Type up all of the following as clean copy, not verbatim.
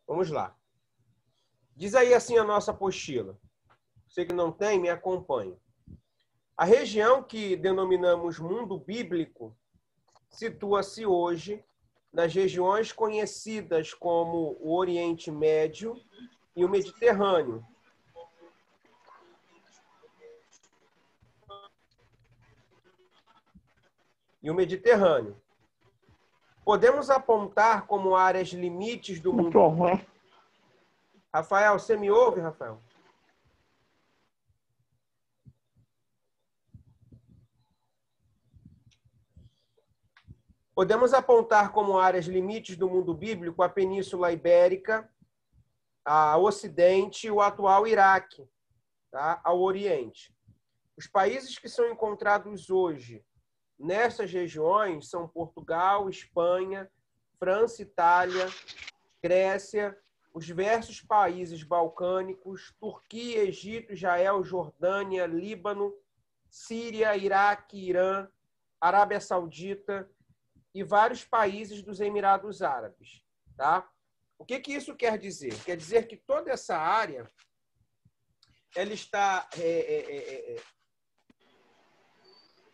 Vamos lá. Diz aí assim a nossa apostila. Você que não tem, me acompanhe. A região que denominamos mundo bíblico situa-se hoje nas regiões conhecidas como o Oriente Médio e o Mediterrâneo. Podemos apontar como áreas limites do mundo. Rafael, você me ouve, Rafael? Podemos apontar como áreas limites do mundo bíblico a Península Ibérica, a Ocidente e o atual Iraque, tá? Ao Oriente. Os países que são encontrados hoje nessas regiões são Portugal, Espanha, França, Itália, Grécia, os diversos países balcânicos, Turquia, Egito, Israel, Jordânia, Líbano, Síria, Iraque, Irã, Arábia Saudita e vários países dos Emirados Árabes. Tá? O que isso quer dizer? Quer dizer que toda essa área ela está...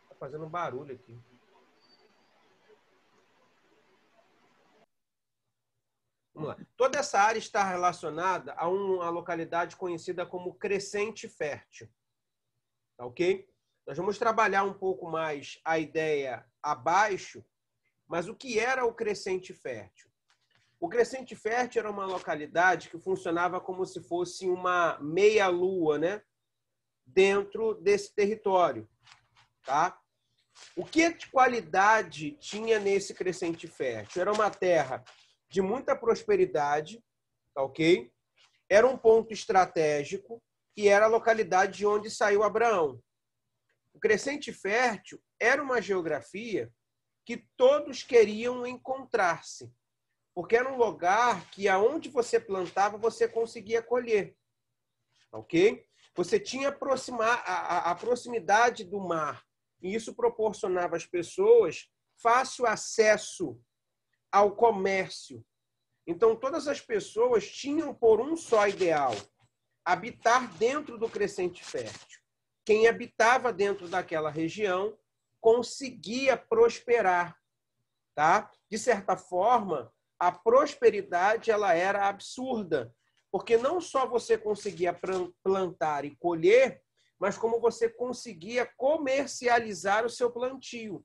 Tá fazendo um barulho aqui. Vamos lá. Toda essa área está relacionada a uma localidade conhecida como Crescente Fértil. Tá, ok? Nós vamos trabalhar um pouco mais a ideia abaixo, mas o que era o Crescente Fértil? O Crescente Fértil era uma localidade que funcionava como se fosse uma meia-lua, né? Dentro desse território. Tá? O que de qualidade tinha nesse Crescente Fértil? Era uma terra de muita prosperidade, tá, ok? Era um ponto estratégico e era a localidade de onde saiu Abraão. O Crescente Fértil era uma geografia que todos queriam encontrar-se, porque era um lugar que aonde você plantava, você conseguia colher, tá, ok? Você tinha a proximidade do mar, e isso proporcionava às pessoas fácil acesso ao comércio. Então, todas as pessoas tinham por um só ideal, habitar dentro do Crescente Fértil. Quem habitava dentro daquela região conseguia prosperar. Tá? De certa forma, a prosperidade ela era absurda, porque não só você conseguia plantar e colher, mas como você conseguia comercializar o seu plantio.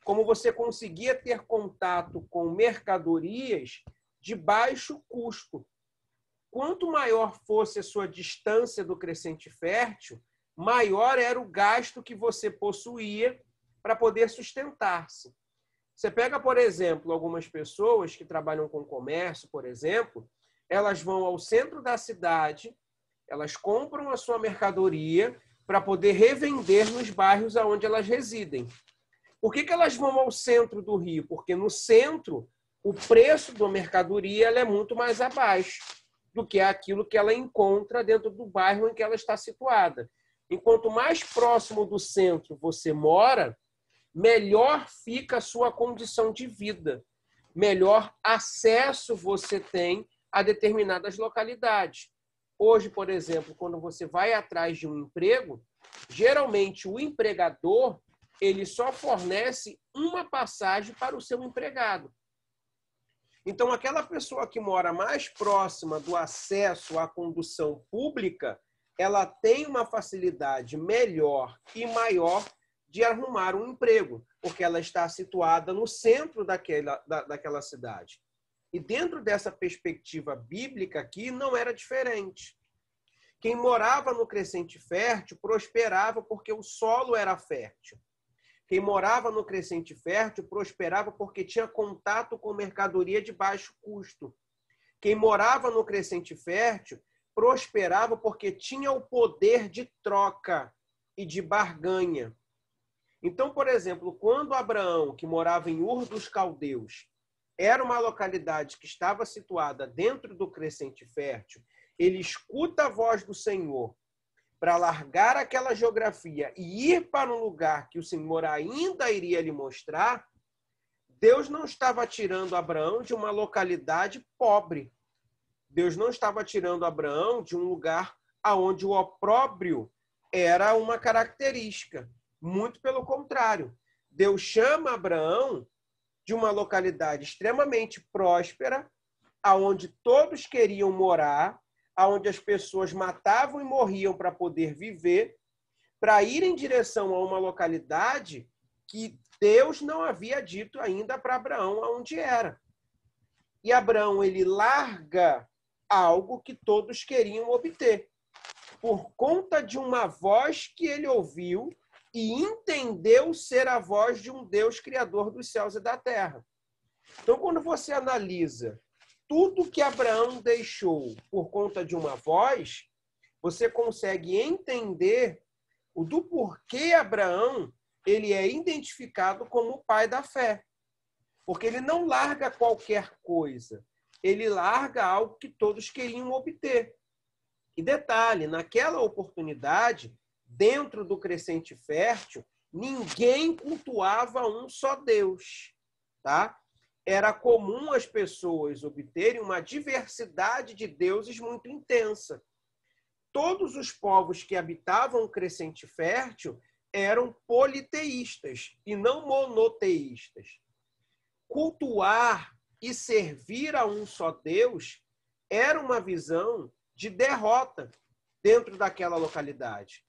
Como você conseguia ter contato com mercadorias de baixo custo. Quanto maior fosse a sua distância do Crescente Fértil, maior era o gasto que você possuía para poder sustentar-se. Você pega, por exemplo, algumas pessoas que trabalham com comércio, por exemplo, elas vão ao centro da cidade, elas compram a sua mercadoria para poder revender nos bairros onde elas residem. Por que elas vão ao centro do Rio? Porque no centro, o preço da mercadoria ela é muito mais abaixo do que aquilo que ela encontra dentro do bairro em que ela está situada. Enquanto mais próximo do centro você mora, melhor fica a sua condição de vida, melhor acesso você tem a determinadas localidades. Hoje, por exemplo, quando você vai atrás de um emprego, geralmente o empregador ele só fornece uma passagem para o seu empregado. Então, aquela pessoa que mora mais próxima do acesso à condução pública, ela tem uma facilidade melhor e maior de arrumar um emprego, porque ela está situada no centro daquela cidade. E dentro dessa perspectiva bíblica aqui, não era diferente. Quem morava no Crescente Fértil prosperava porque o solo era fértil. Quem morava no Crescente Fértil prosperava porque tinha contato com mercadoria de baixo custo. Quem morava no Crescente Fértil prosperava porque tinha o poder de troca e de barganha. Então, por exemplo, quando Abraão, que morava em Ur dos Caldeus, era uma localidade que estava situada dentro do Crescente Fértil, ele escuta a voz do Senhor para largar aquela geografia e ir para um lugar que o Senhor ainda iria lhe mostrar. Deus não estava tirando Abraão de uma localidade pobre. Deus não estava tirando Abraão de um lugar onde o opróbrio era uma característica. Muito pelo contrário. Deus chama Abraão de uma localidade extremamente próspera, aonde todos queriam morar, aonde as pessoas matavam e morriam para poder viver, para ir em direção a uma localidade que Deus não havia dito ainda para Abraão aonde era. E Abraão, ele larga algo que todos queriam obter, por conta de uma voz que ele ouviu e entendeu ser a voz de um Deus criador dos céus e da terra. Então, quando você analisa tudo que Abraão deixou por conta de uma voz, você consegue entender o do porquê Abraão ele é identificado como o pai da fé. Porque ele não larga qualquer coisa, ele larga algo que todos queriam obter. E detalhe, naquela oportunidade, dentro do Crescente Fértil, ninguém cultuava um só Deus, tá? Era comum as pessoas obterem uma diversidade de deuses muito intensa. Todos os povos que habitavam o Crescente Fértil eram politeístas e não monoteístas. Cultuar e servir a um só Deus era uma visão de derrota dentro daquela localidade,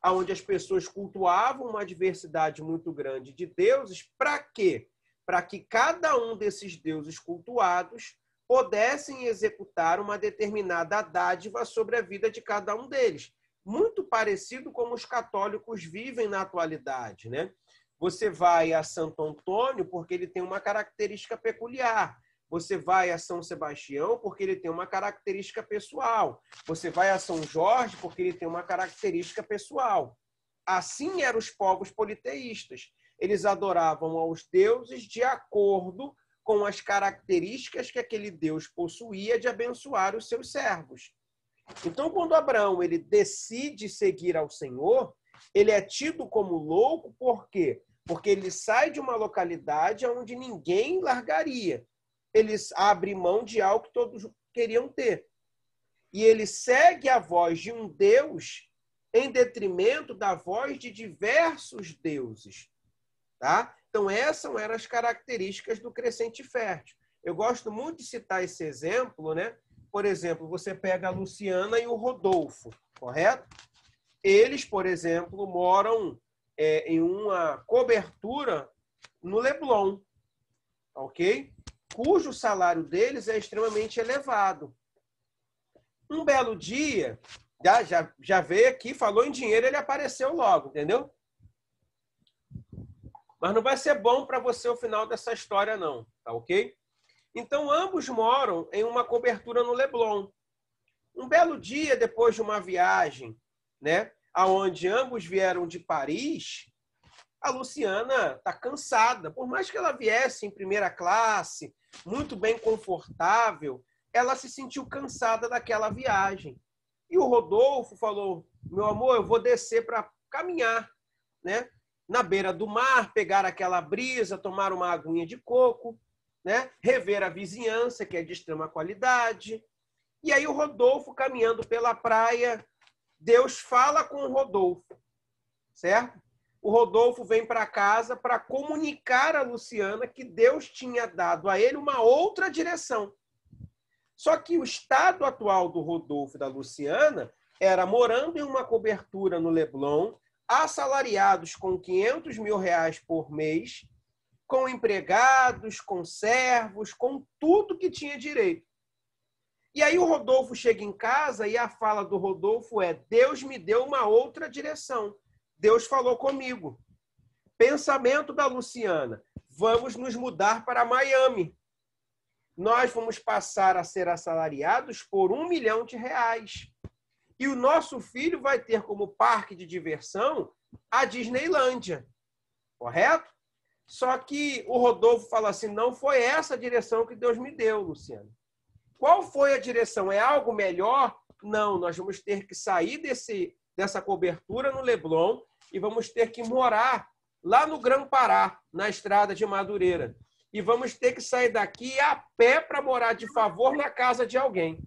onde as pessoas cultuavam uma diversidade muito grande de deuses. Para quê? Para que cada um desses deuses cultuados pudessem executar uma determinada dádiva sobre a vida de cada um deles. Muito parecido como os católicos vivem na atualidade, né? Você vai a Santo Antônio porque ele tem uma característica peculiar. Você vai a São Sebastião porque ele tem uma característica pessoal. Você vai a São Jorge porque ele tem uma característica pessoal. Assim eram os povos politeístas. Eles adoravam aos deuses de acordo com as características que aquele Deus possuía de abençoar os seus servos. Então, quando Abraão ele decide seguir ao Senhor, ele é tido como louco, por quê? Porque ele sai de uma localidade onde ninguém largaria. Eles abrem mão de algo que todos queriam ter. E ele segue a voz de um Deus em detrimento da voz de diversos deuses. Tá? Então, essas eram as características do Crescente Fértil. Eu gosto muito de citar esse exemplo, né? Por exemplo, você pega a Luciana e o Rodolfo, correto? Eles, por exemplo, moram em uma cobertura no Leblon, ok? Cujo salário deles é extremamente elevado. Um belo dia, já veio aqui, falou em dinheiro, ele apareceu logo, entendeu? Mas não vai ser bom para você o final dessa história, não, tá ok? Então, ambos moram em uma cobertura no Leblon. Um belo dia, depois de uma viagem, né, aonde ambos vieram de Paris, a Luciana está cansada. Por mais que ela viesse em primeira classe, muito bem confortável, ela se sentiu cansada daquela viagem. E o Rodolfo falou, meu amor, eu vou descer para caminhar, né, na beira do mar, pegar aquela brisa, tomar uma aguinha de coco, né, rever a vizinhança, que é de extrema qualidade. E aí o Rodolfo, caminhando pela praia, Deus fala com o Rodolfo, certo? O Rodolfo vem para casa para comunicar a Luciana que Deus tinha dado a ele uma outra direção. Só que o estado atual do Rodolfo e da Luciana era morando em uma cobertura no Leblon, assalariados com R$500 mil por mês, com empregados, com servos, com tudo que tinha direito. E aí o Rodolfo chega em casa e a fala do Rodolfo é: Deus me deu uma outra direção. Deus falou comigo. Pensamento da Luciana: vamos nos mudar para Miami. Nós vamos passar a ser assalariados por R$1 milhão. E o nosso filho vai ter como parque de diversão a Disneylândia. Correto? Só que o Rodolfo fala assim: não foi essa a direção que Deus me deu, Luciana. Qual foi a direção? É algo melhor? Não, nós vamos ter que sair dessa cobertura no Leblon e vamos ter que morar lá no Grã-Pará, na estrada de Madureira. E vamos ter que sair daqui a pé para morar de favor na casa de alguém.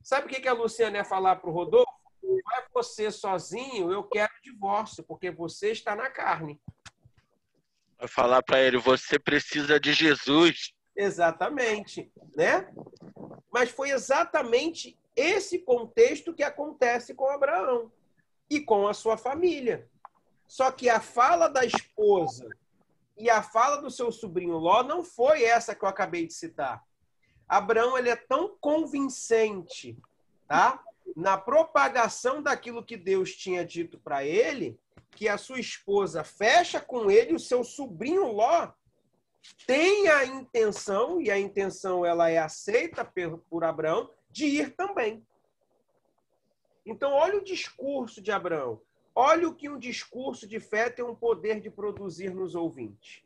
Sabe o que a Luciana ia falar para o Rodolfo? Vai você sozinho, eu quero divórcio, porque você está na carne. Vai falar para ele, você precisa de Jesus. Exatamente, né? Mas foi exatamente esse contexto que acontece com Abraão e com a sua família. Só que a fala da esposa e a fala do seu sobrinho Ló não foi essa que eu acabei de citar. Abraão, ele é tão convincente, tá? Na propagação daquilo que Deus tinha dito para ele, que a sua esposa fecha com ele e o seu sobrinho Ló tem a intenção, e a intenção ela é aceita por Abraão, de ir também. Então, olha o discurso de Abraão. Olha o que um discurso de fé tem um poder de produzir nos ouvintes.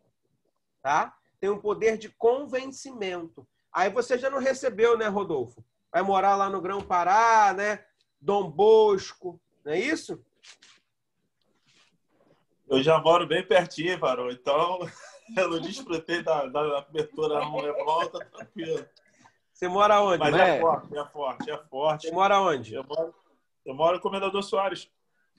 Tá? Tem um poder de convencimento. Aí você já não recebeu, né, Rodolfo? Vai morar lá no Grão-Pará, né? Dom Bosco, não é isso? Eu já moro bem pertinho, Varão. Então, eu não desfrutei da abertura não, é volta, tranquilo. Você mora onde? Mas é forte. Você mora onde? Eu moro no Comendador Soares.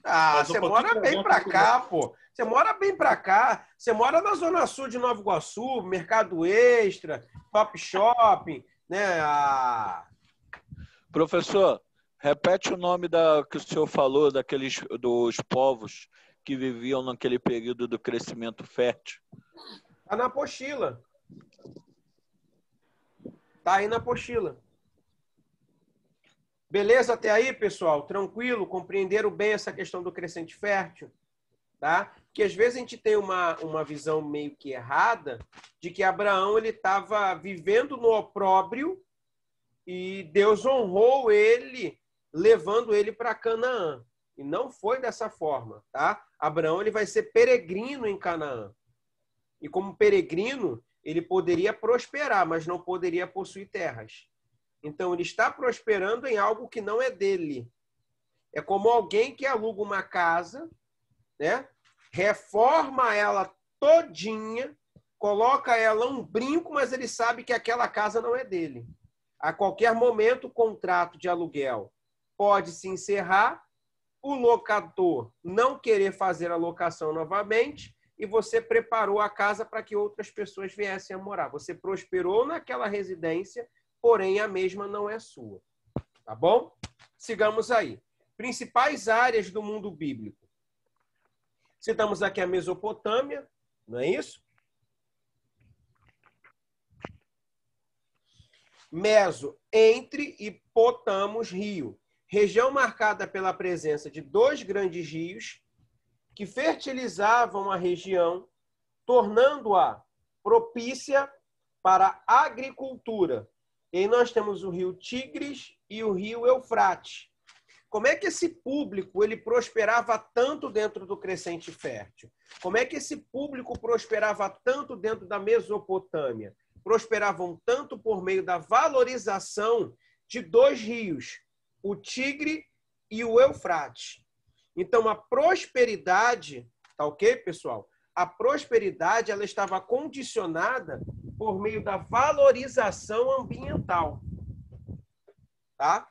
Ah, você mora bem pra cá, pô. Você mora bem pra cá. Você mora na Zona Sul de Nova Iguaçu, Mercado Extra, Top Shopping, né? Professor, repete o nome que o senhor falou dos povos que viviam naquele período do crescimento fértil. Tá na apostila. Tá aí na apostila. Beleza até aí, pessoal? Tranquilo? Compreenderam bem essa questão do crescente fértil? Tá? Porque às vezes a gente tem uma visão meio que errada de que Abraão ele estava vivendo no opróbrio e Deus honrou ele, levando ele para Canaã. E não foi dessa forma, tá? Abraão ele vai ser peregrino em Canaã. E como peregrino, ele poderia prosperar, mas não poderia possuir terras. Então, ele está prosperando em algo que não é dele. É como alguém que aluga uma casa, né? Reforma ela todinha, coloca ela um brinco, mas ele sabe que aquela casa não é dele. A qualquer momento, o contrato de aluguel pode se encerrar, o locador não querer fazer a locação novamente e você preparou a casa para que outras pessoas viessem a morar. Você prosperou naquela residência, porém a mesma não é sua. Tá bom? Sigamos aí. Principais áreas do mundo bíblico. Citamos aqui a Mesopotâmia, não é isso? Meso, entre e Potamos, rio. Região marcada pela presença de 2 grandes rios que fertilizavam a região, tornando-a propícia para a agricultura. E aí nós temos o rio Tigres e o rio Eufrates. Como é que esse público ele prosperava tanto dentro do crescente fértil? Como é que esse público prosperava tanto dentro da Mesopotâmia? Prosperavam tanto por meio da valorização de 2 rios, o Tigre e o Eufrates. Então, a prosperidade, tá ok, pessoal? A prosperidade ela estava condicionada por meio da valorização ambiental. Tá?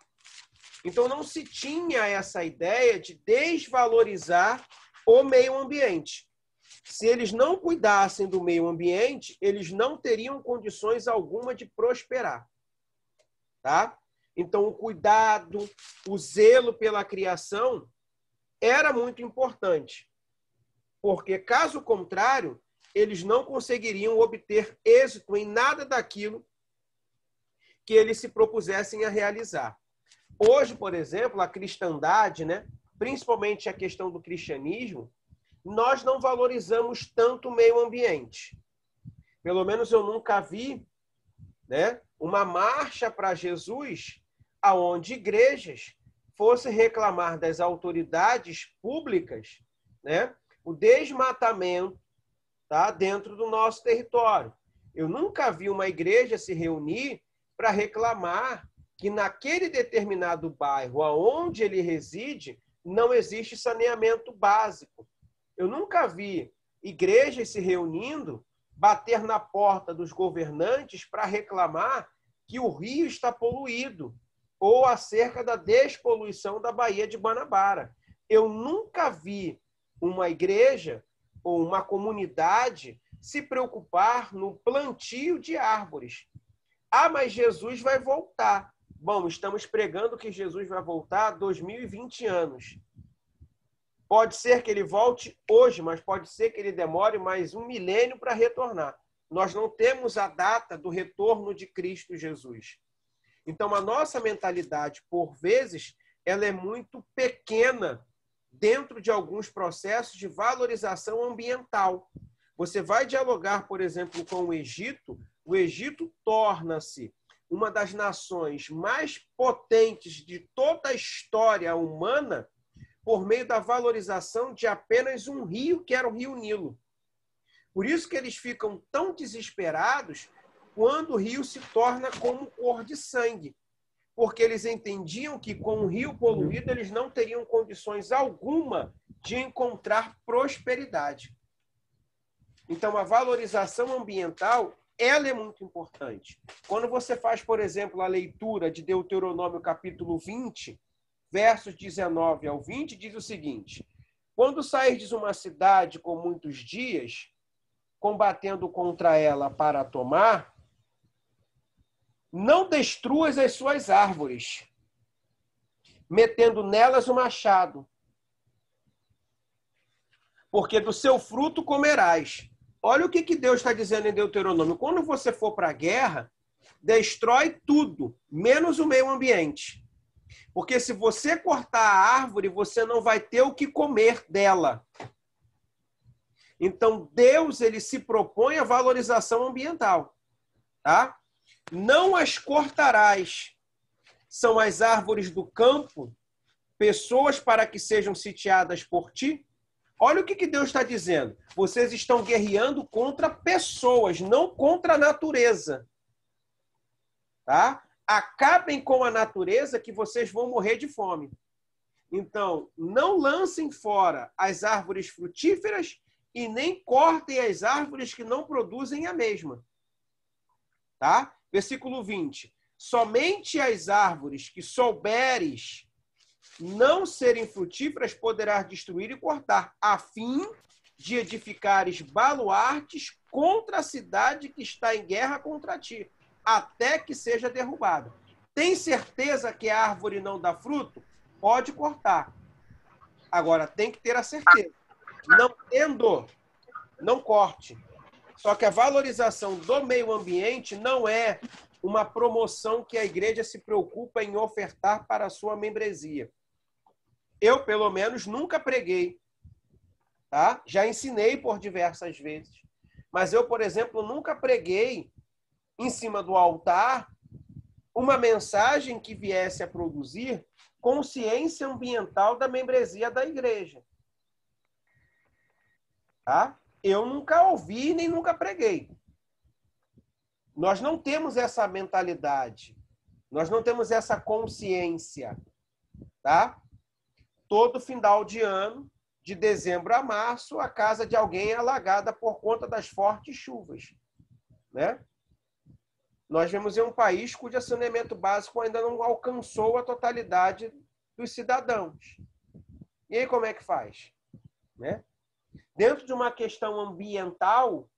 Então, não se tinha essa ideia de desvalorizar o meio ambiente. Se eles não cuidassem do meio ambiente, eles não teriam condições alguma de prosperar. Tá? Então, o cuidado, o zelo pela criação era muito importante. Porque, caso contrário, eles não conseguiriam obter êxito em nada daquilo que eles se propusessem a realizar. Hoje, por exemplo, a cristandade, né, principalmente a questão do cristianismo, nós não valorizamos tanto o meio ambiente. Pelo menos eu nunca vi, né, uma marcha para Jesus aonde igrejas fossem reclamar das autoridades públicas, né, o desmatamento, tá, dentro do nosso território. Eu nunca vi uma igreja se reunir para reclamar que naquele determinado bairro aonde ele reside não existe saneamento básico. Eu nunca vi igrejas se reunindo, bater na porta dos governantes para reclamar que o rio está poluído, ou acerca da despoluição da Baía de Guanabara. Eu nunca vi uma igreja ou uma comunidade se preocupar no plantio de árvores. Ah, mas Jesus vai voltar. Bom, estamos pregando que Jesus vai voltar há 2020 anos. Pode ser que ele volte hoje, mas pode ser que ele demore mais 1 milênio para retornar. Nós não temos a data do retorno de Cristo Jesus. Então, a nossa mentalidade, por vezes, ela é muito pequena dentro de alguns processos de valorização ambiental. Você vai dialogar, por exemplo, com o Egito torna-se uma das nações mais potentes de toda a história humana por meio da valorização de apenas um rio, que era o Rio Nilo. Por isso que eles ficam tão desesperados quando o rio se torna como cor de sangue, porque eles entendiam que com o rio poluído eles não teriam condições alguma de encontrar prosperidade. Então, a valorização ambiental, ela é muito importante. Quando você faz, por exemplo, a leitura de Deuteronômio capítulo 20, versos 19 ao 20, diz o seguinte: quando sairdes uma cidade com muitos dias, combatendo contra ela para a tomar, não destruas as suas árvores, metendo nelas o machado, porque do seu fruto comerás. Olha o que Deus está dizendo em Deuteronômio. Quando você for para a guerra, destrói tudo, menos o meio ambiente. Porque se você cortar a árvore, você não vai ter o que comer dela. Então, Deus, ele se propõe a valorização ambiental. Tá? Não as cortarás. São as árvores do campo, pessoas para que sejam sitiadas por ti. Olha o que Deus está dizendo. Vocês estão guerreando contra pessoas, não contra a natureza. Tá? Acabem com a natureza que vocês vão morrer de fome. Então, não lancem fora as árvores frutíferas e nem cortem as árvores que não produzem a mesma. Tá? Versículo 20. Somente as árvores que souberes não serem frutíferas poderás destruir e cortar, a fim de edificares baluartes contra a cidade que está em guerra contra ti, até que seja derrubada. Tem certeza que a árvore não dá fruto? Pode cortar. Agora, tem que ter a certeza. Não tendo, não corte. Só que a valorização do meio ambiente não é uma promoção que a igreja se preocupa em ofertar para a sua membresia. Eu, pelo menos, nunca preguei. Tá? Já ensinei por diversas vezes. Mas eu, por exemplo, nunca preguei em cima do altar uma mensagem que viesse a produzir consciência ambiental da membresia da igreja. Tá? Eu nunca ouvi nem nunca preguei. Nós não temos essa mentalidade. Nós não temos essa consciência. Tá? Todo final de ano, de dezembro a março, a casa de alguém é alagada por conta das fortes chuvas. Né? Nós vivemos em um país cujo saneamento básico ainda não alcançou a totalidade dos cidadãos. E aí como é que faz? Né? Dentro de uma questão ambiental,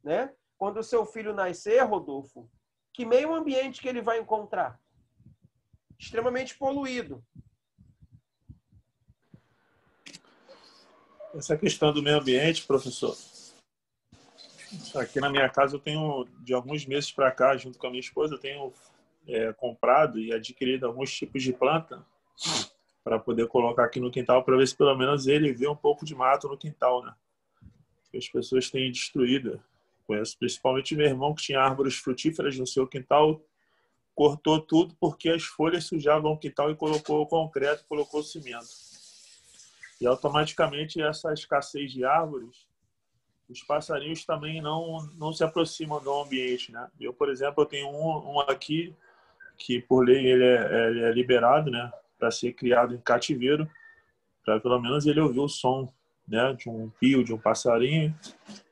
né? Quando o seu filho nascer, Rodolfo, que meio ambiente que ele vai encontrar? Extremamente poluído. Essa questão do meio ambiente, professor, aqui na minha casa eu tenho, de alguns meses para cá, junto com a minha esposa, eu tenho comprado e adquirido alguns tipos de planta para poder colocar aqui no quintal, para ver se pelo menos ele vê um pouco de mato no quintal, né? Que as pessoas têm destruído. Conheço principalmente meu irmão que tinha árvores frutíferas no seu quintal, cortou tudo porque as folhas sujavam o quintal e colocou concreto, colocou cimento. E automaticamente essa escassez de árvores, os passarinhos também não se aproximam do ambiente, né? Eu, por exemplo, eu tenho um aqui que por lei ele é liberado, né, para ser criado em cativeiro, para pelo menos ele ouvir o som, né, de um pio, de um passarinho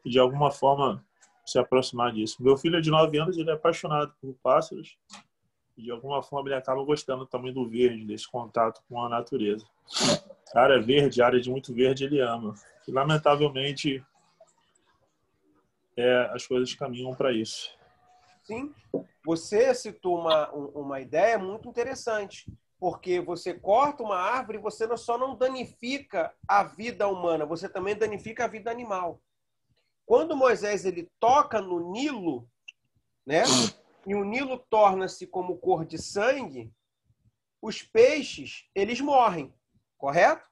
e de alguma forma se aproximar disso. Meu filho é de 9 anos, ele é apaixonado por pássaros E de alguma forma ele acaba gostando também do verde, desse contato com a natureza. A área verde, a área de muito verde, ele ama. E, lamentavelmente, as coisas caminham para isso. Sim, você citou uma ideia muito interessante, porque você corta uma árvore e você só não danifica a vida humana, você também danifica a vida animal. Quando Moisés ele toca no Nilo, né, e o Nilo torna-se como cor de sangue, os peixes, eles morrem, correto?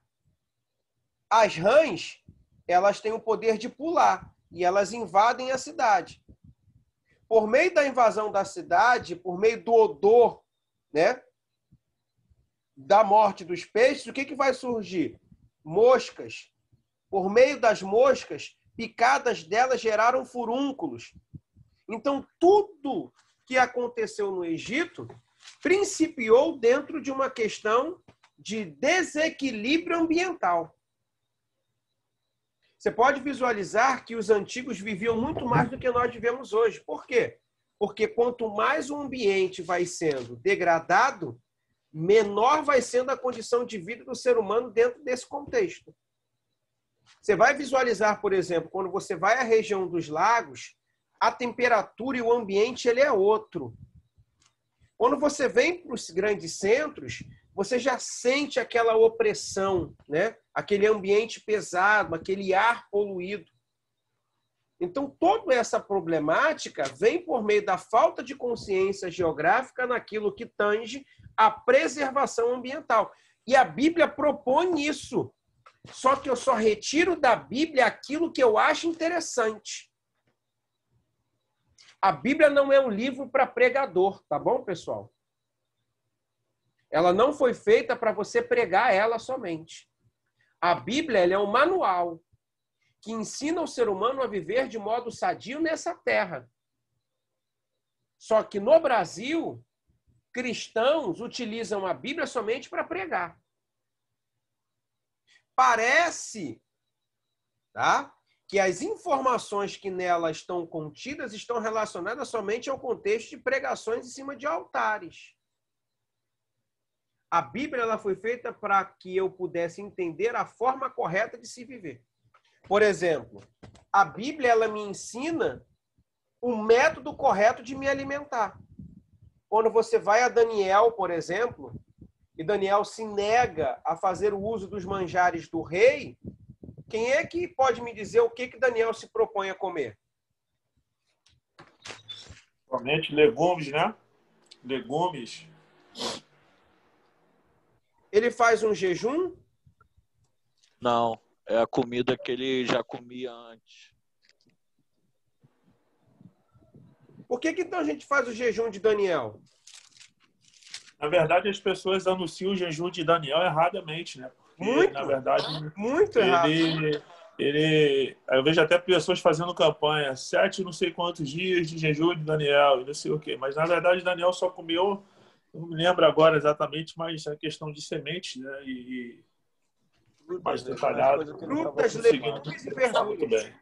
As rãs, elas têm o poder de pular e elas invadem a cidade. Por meio da invasão da cidade, por meio do odor, né, da morte dos peixes, o que vai surgir? Moscas. Por meio das moscas, picadas delas geraram furúnculos. Então, tudo que aconteceu no Egito principiou dentro de uma questão de desequilíbrio ambiental. Você pode visualizar que os antigos viviam muito mais do que nós vivemos hoje. Por quê? Porque quanto mais o ambiente vai sendo degradado, menor vai sendo a condição de vida do ser humano dentro desse contexto. Você vai visualizar, por exemplo, quando você vai à região dos lagos, a temperatura e o ambiente ele é outro. Quando você vem para os grandes centros, você já sente aquela opressão, né? Aquele ambiente pesado, aquele ar poluído. Então, toda essa problemática vem por meio da falta de consciência geográfica naquilo que tange a preservação ambiental. E a Bíblia propõe isso. Só que eu só retiro da Bíblia aquilo que eu acho interessante. A Bíblia não é um livro para pregador, tá bom, pessoal? Ela não foi feita para você pregar ela somente. A Bíblia ela é um manual que ensina o ser humano a viver de modo sadio nessa terra. Só que no Brasil, cristãos utilizam a Bíblia somente para pregar. Parece, tá, que as informações que nela estão contidas estão relacionadas somente ao contexto de pregações em cima de altares. A Bíblia ela foi feita para que eu pudesse entender a forma correta de se viver. Por exemplo, a Bíblia ela me ensina o método correto de me alimentar. Quando você vai a Daniel, por exemplo, e Daniel se nega a fazer o uso dos manjares do rei, quem é que pode me dizer o que Daniel se propõe a comer? Somente legumes, né? Legumes. Ele faz um jejum? Não, é a comida que ele já comia antes. Por que então a gente faz o jejum de Daniel? Na verdade, as pessoas anunciam o jejum de Daniel erradamente, né? Porque, Muito, na verdade, muito errado. Eu vejo até pessoas fazendo campanha, 7 não sei quantos dias de jejum de Daniel, e não sei o quê. Mas, na verdade, Daniel só comeu, eu não me lembro agora exatamente, mas a questão de sementes, né? E mais detalhado. Frutas, legumes e verduras. Muito bem.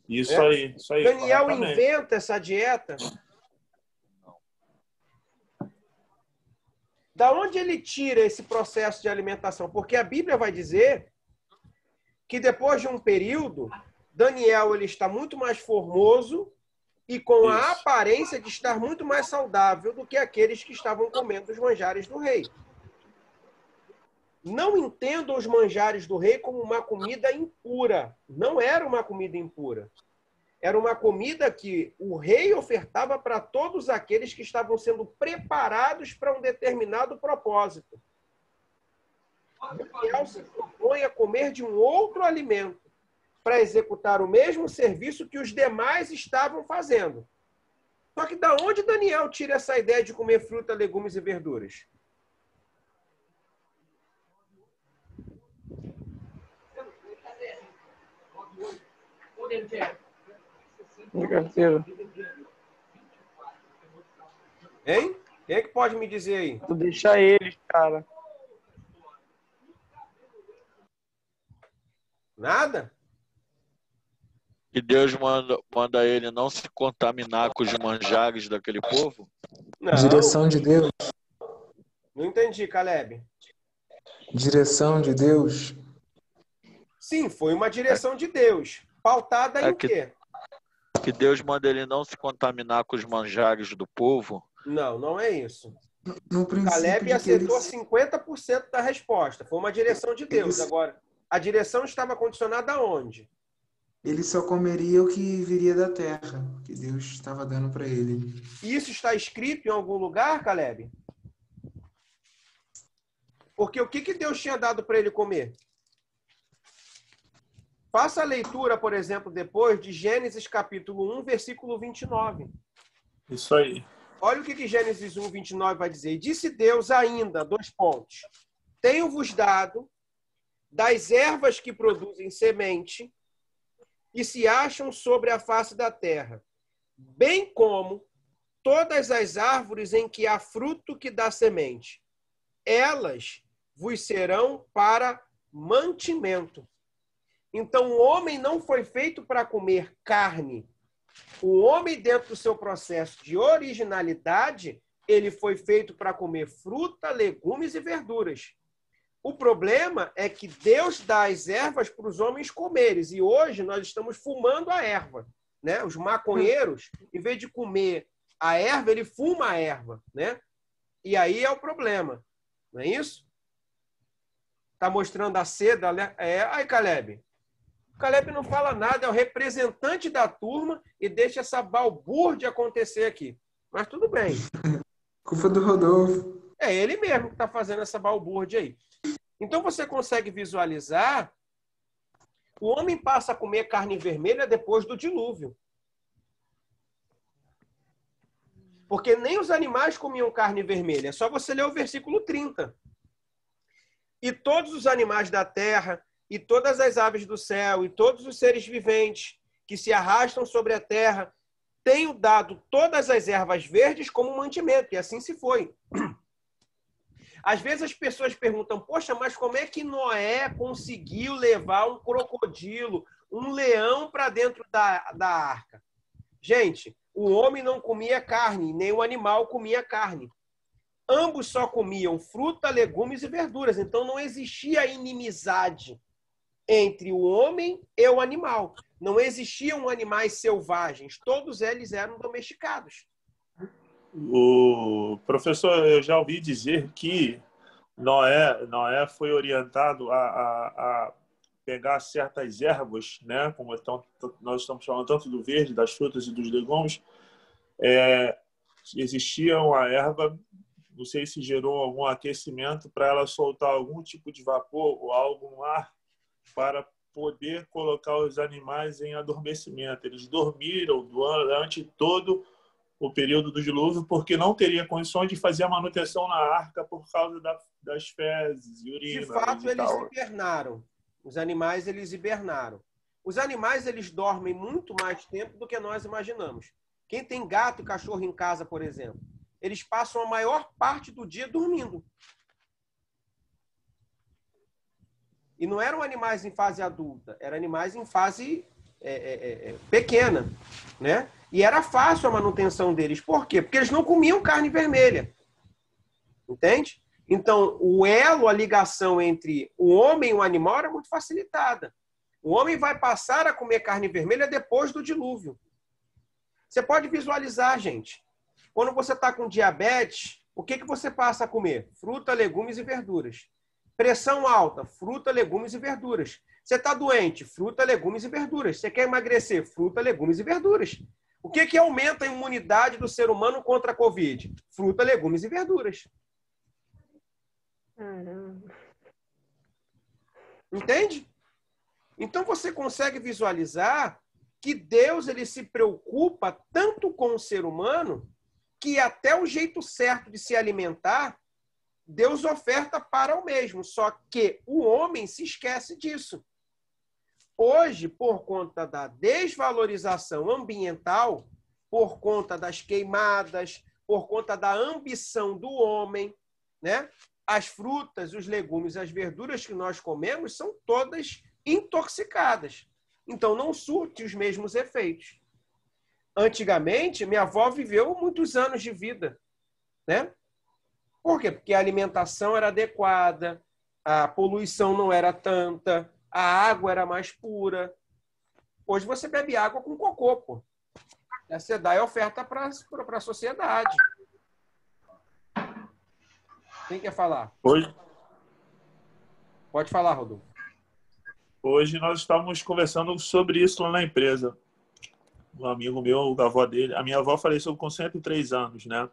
Isso aí. Daniel inventa essa dieta. Da onde ele tira esse processo de alimentação? Porque a Bíblia vai dizer que depois de um período, Daniel ele está muito mais formoso e com a aparência de estar muito mais saudável do que aqueles que estavam comendo os manjares do rei. Não entendam os manjares do rei como uma comida impura. Não era uma comida impura. Era uma comida que o rei ofertava para todos aqueles que estavam sendo preparados para um determinado propósito. Daniel se propõe a comer de um outro alimento para executar o mesmo serviço que os demais estavam fazendo. Só que da onde Daniel tira essa ideia de comer fruta, legumes e verduras? Hein? Quem é que pode me dizer aí? Tu deixa eles, cara. Nada? E Deus manda ele não se contaminar com os manjares daquele povo? Não, Direção de Deus. não entendi, Caleb. Direção de Deus. Sim, foi uma direção de Deus. Pautada em quê? Que Deus manda ele não se contaminar com os manjares do povo. Não, não é isso. No princípio Caleb de que acertou 50% da resposta. Foi uma direção de Deus. Ele- Agora, a direção estava condicionada aonde? ele só comeria o que viria da terra, que Deus estava dando para ele. Isso está escrito em algum lugar, Caleb? Porque o que Deus tinha dado para ele comer? Faça a leitura, por exemplo, depois de Gênesis capítulo 1, versículo 29. Isso aí. Olha o que Gênesis 1, 29 vai dizer. Disse Deus ainda, 2 pontos. Tenho-vos dado das ervas que produzem semente e se acham sobre a face da terra, bem como todas as árvores em que há fruto que dá semente. Elas vos serão para mantimento. Então, o homem não foi feito para comer carne. O homem, dentro do seu processo de originalidade, ele foi feito para comer fruta, legumes e verduras. O problema é que Deus dá as ervas para os homens comerem. E hoje nós estamos fumando a erva, né? Os maconheiros, em vez de comer a erva, ele fuma a erva, né? E aí é o problema. Não é isso? Está mostrando a seda, né? Aí, Caleb. O Caleb não fala nada, é o representante da turma e deixa essa balbúrdia acontecer aqui. Mas tudo bem. Culpa do Rodolfo. É ele mesmo que está fazendo essa balbúrdia aí. Então você consegue visualizar, o homem passa a comer carne vermelha depois do dilúvio. Porque nem os animais comiam carne vermelha. É só você ler o versículo 30. E todos os animais da terra, e todas as aves do céu, e todos os seres viventes que se arrastam sobre a terra, tenho dado todas as ervas verdes como mantimento. E assim se foi. Às vezes as pessoas perguntam, poxa, mas como é que Noé conseguiu levar um crocodilo, um leão para dentro da arca? Gente, o homem não comia carne, nem o animal comia carne. Ambos só comiam fruta, legumes e verduras. Então não existia inimizade entre o homem e o animal. Não existiam animais selvagens. Todos eles eram domesticados. O professor, eu já ouvi dizer que Noé foi orientado a pegar certas ervas, né? Como nós estamos falando tanto do verde, das frutas e dos legumes. Existia uma erva, não sei se gerou algum aquecimento para ela soltar algum tipo de vapor ou algum ar para poder colocar os animais em adormecimento. Eles dormiram durante todo o período do dilúvio porque não teria condições de fazer a manutenção na arca por causa das fezes e urina. De fato, eles hibernaram. Os animais, eles hibernaram. Os animais, eles dormem muito mais tempo do que nós imaginamos. Quem tem gato e cachorro em casa, por exemplo, eles passam a maior parte do dia dormindo. E não eram animais em fase adulta, eram animais em fase pequena, né? E era fácil a manutenção deles. Por quê? Porque eles não comiam carne vermelha. Entende? Então, o elo, a ligação entre o homem e o animal era muito facilitada. O homem vai passar a comer carne vermelha depois do dilúvio. Você pode visualizar, gente. Quando você está com diabetes, o que você passa a comer? Fruta, legumes e verduras. Pressão alta, fruta, legumes e verduras. Você está doente, fruta, legumes e verduras. Você quer emagrecer, fruta, legumes e verduras. O que aumenta a imunidade do ser humano contra a Covid? Fruta, legumes e verduras. Entende? Então você consegue visualizar que Deus ele se preocupa tanto com o ser humano que até o jeito certo de se alimentar, Deus oferta para o mesmo. Só que o homem se esquece disso. Hoje, por conta da desvalorização ambiental, por conta das queimadas, por conta da ambição do homem, né? As frutas, os legumes, as verduras que nós comemos são todas intoxicadas. Então, não surte os mesmos efeitos. Antigamente, minha avó viveu muitos anos de vida. né? Por quê? Porque a alimentação era adequada, a poluição não era tanta, a água era mais pura. Hoje você bebe água com cocô, pô. Você dá e oferta para a sociedade. Quem quer falar? Pode falar, Rodolfo. Hoje nós estávamos conversando sobre isso lá na empresa. Um amigo meu, a avó dele, a minha avó faleceu com 103 anos, né?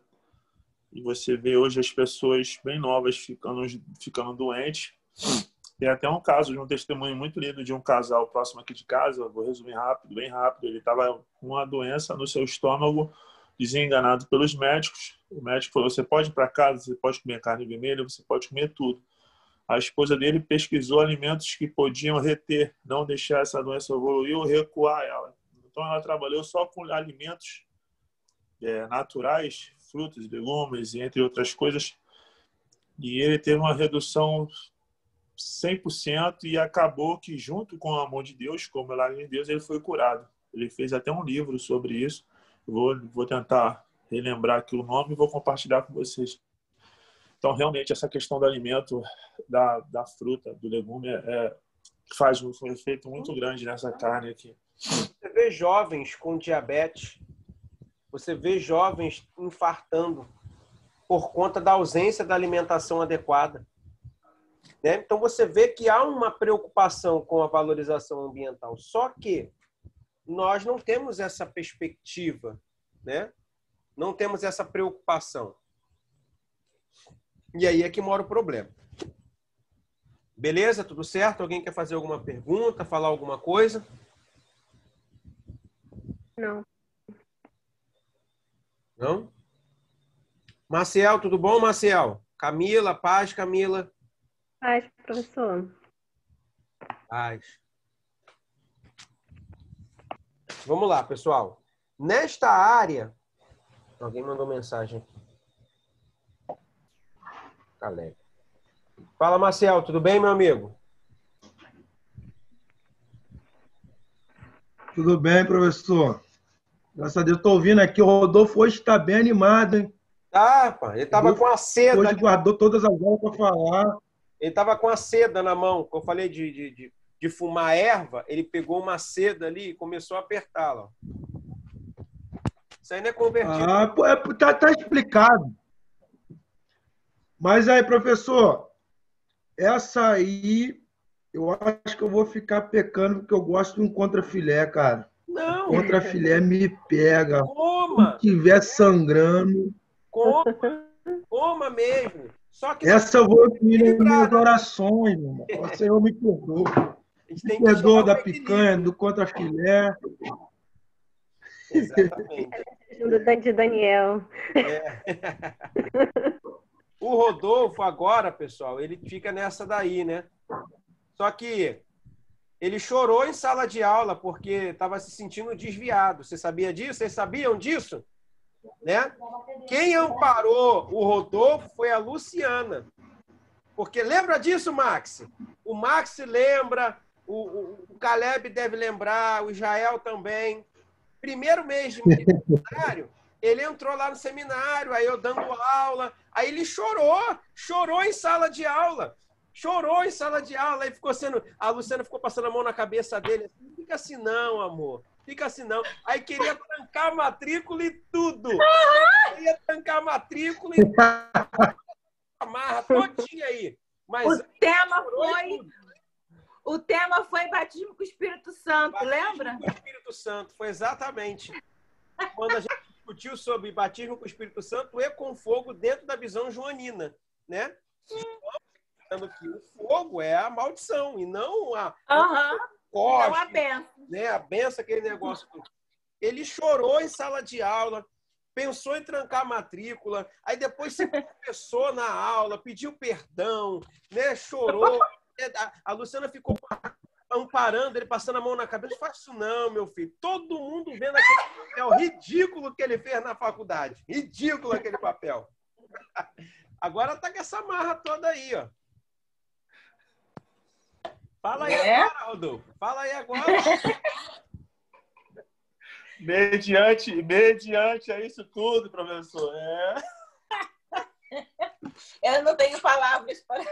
E você vê hoje as pessoas bem novas ficando doentes. Tem até um caso de um testemunho muito lindo de um casal próximo aqui de casa. Vou resumir rápido, bem rápido. Ele estava com uma doença no seu estômago, desenganado pelos médicos. O médico falou: você pode ir para casa, você pode comer carne vermelha, você pode comer tudo. A esposa dele pesquisou alimentos que podiam reter, não deixar essa doença evoluir ou recuar ela. Então ela trabalhou só com alimentos naturais, frutas, legumes e entre outras coisas. E ele teve uma redução 100% e acabou que, junto com o amor de Deus, com o milagre de Deus, ele foi curado. Ele fez até um livro sobre isso. Vou tentar relembrar aqui o nome e vou compartilhar com vocês. Então, realmente, essa questão do alimento, da fruta, do legume, faz um efeito muito grande nessa carne aqui. Você vê jovens com diabetes, você vê jovens infartando por conta da ausência da alimentação adequada. Né? Então, você vê que há uma preocupação com a valorização ambiental. Só que nós não temos essa perspectiva, né? Não temos essa preocupação. E aí é que mora o problema. Beleza? Tudo certo? Alguém quer fazer alguma pergunta, falar alguma coisa? Não. Não? Maciel, tudo bom, Maciel? Camila, paz, Camila. Paz, professor. Paz. Vamos lá, pessoal. Nesta área... Alguém mandou mensagem aqui. Caleb. Fala, Maciel, tudo bem, meu amigo? Tudo bem, professor. Graças a Deus, estou ouvindo aqui. O Rodolfo hoje está bem animado, hein? Tá, pá. Ele estava com a seda. Hoje guardou todas as aulas para falar. Ele estava com a seda na mão. Quando eu falei de fumar erva, ele pegou uma seda ali e começou a apertá-la. Isso aí não é convertido. Ah, tá explicado. Mas aí, professor, essa aí, eu acho que eu vou ficar pecando porque eu gosto de um contrafilé, cara. Não. Contrafilé me pega. Coma. Se estiver sangrando. Coma mesmo. Só que essa eu vou incluir nas minhas orações, irmão. O Senhor me perdoa. Me perdoa da picanha, do contrafilé. Exatamente. De Daniel. O Rodolfo agora, pessoal, ele fica nessa daí, né? Só que ele chorou em sala de aula porque estava se sentindo desviado. Você sabia disso? Vocês sabiam disso? Né? Quem amparou o Rodolfo foi a Luciana. Porque lembra disso, Max? O Max lembra, o Caleb deve lembrar, o Israel também. Primeiro mês de seminário, ele entrou lá no seminário, aí eu dando aula, aí ele chorou em sala de aula. Chorou em sala de aula, aí a Luciana ficou passando a mão na cabeça dele, assim, fica assim não, amor, fica assim não. Aí queria trancar a matrícula e tudo. Queria trancar a matrícula e amarra todinha aí. Mas o tema foi batismo com o Espírito Santo, batismo lembra? Com o Espírito Santo, foi exatamente. Quando a gente discutiu sobre batismo com o Espírito Santo e com fogo dentro da visão joanina, né? Que o fogo é a maldição e não a Não a benção. Né? A benção, aquele negócio. Ele chorou em sala de aula, pensou em trancar a matrícula, aí depois se confessou na aula, pediu perdão, né? Chorou. A Luciana ficou amparando, ele passando a mão na cabeça. Não faz isso não, meu filho. Todo mundo vendo aquele papel ridículo que ele fez na faculdade. Ridículo aquele papel. Agora tá com essa marra toda aí, ó. Fala aí agora, Rodolfo. Fala aí agora. Mediante a isso tudo, professor. Eu não tenho palavras para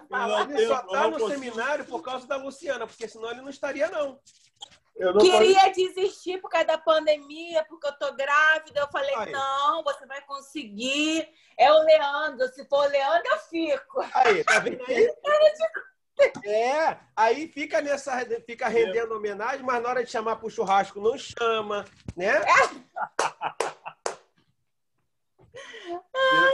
falar. Ele só está no seminário por causa da Luciana, porque senão ele não estaria, não. Queria desistir por causa da pandemia, porque eu tô grávida. Eu falei, não, você vai conseguir. É o Leandro. Se for o Leandro, eu fico. Aí, tá vendo aí? Aí fica rendendo homenagem, mas na hora de chamar pro churrasco não chama, né?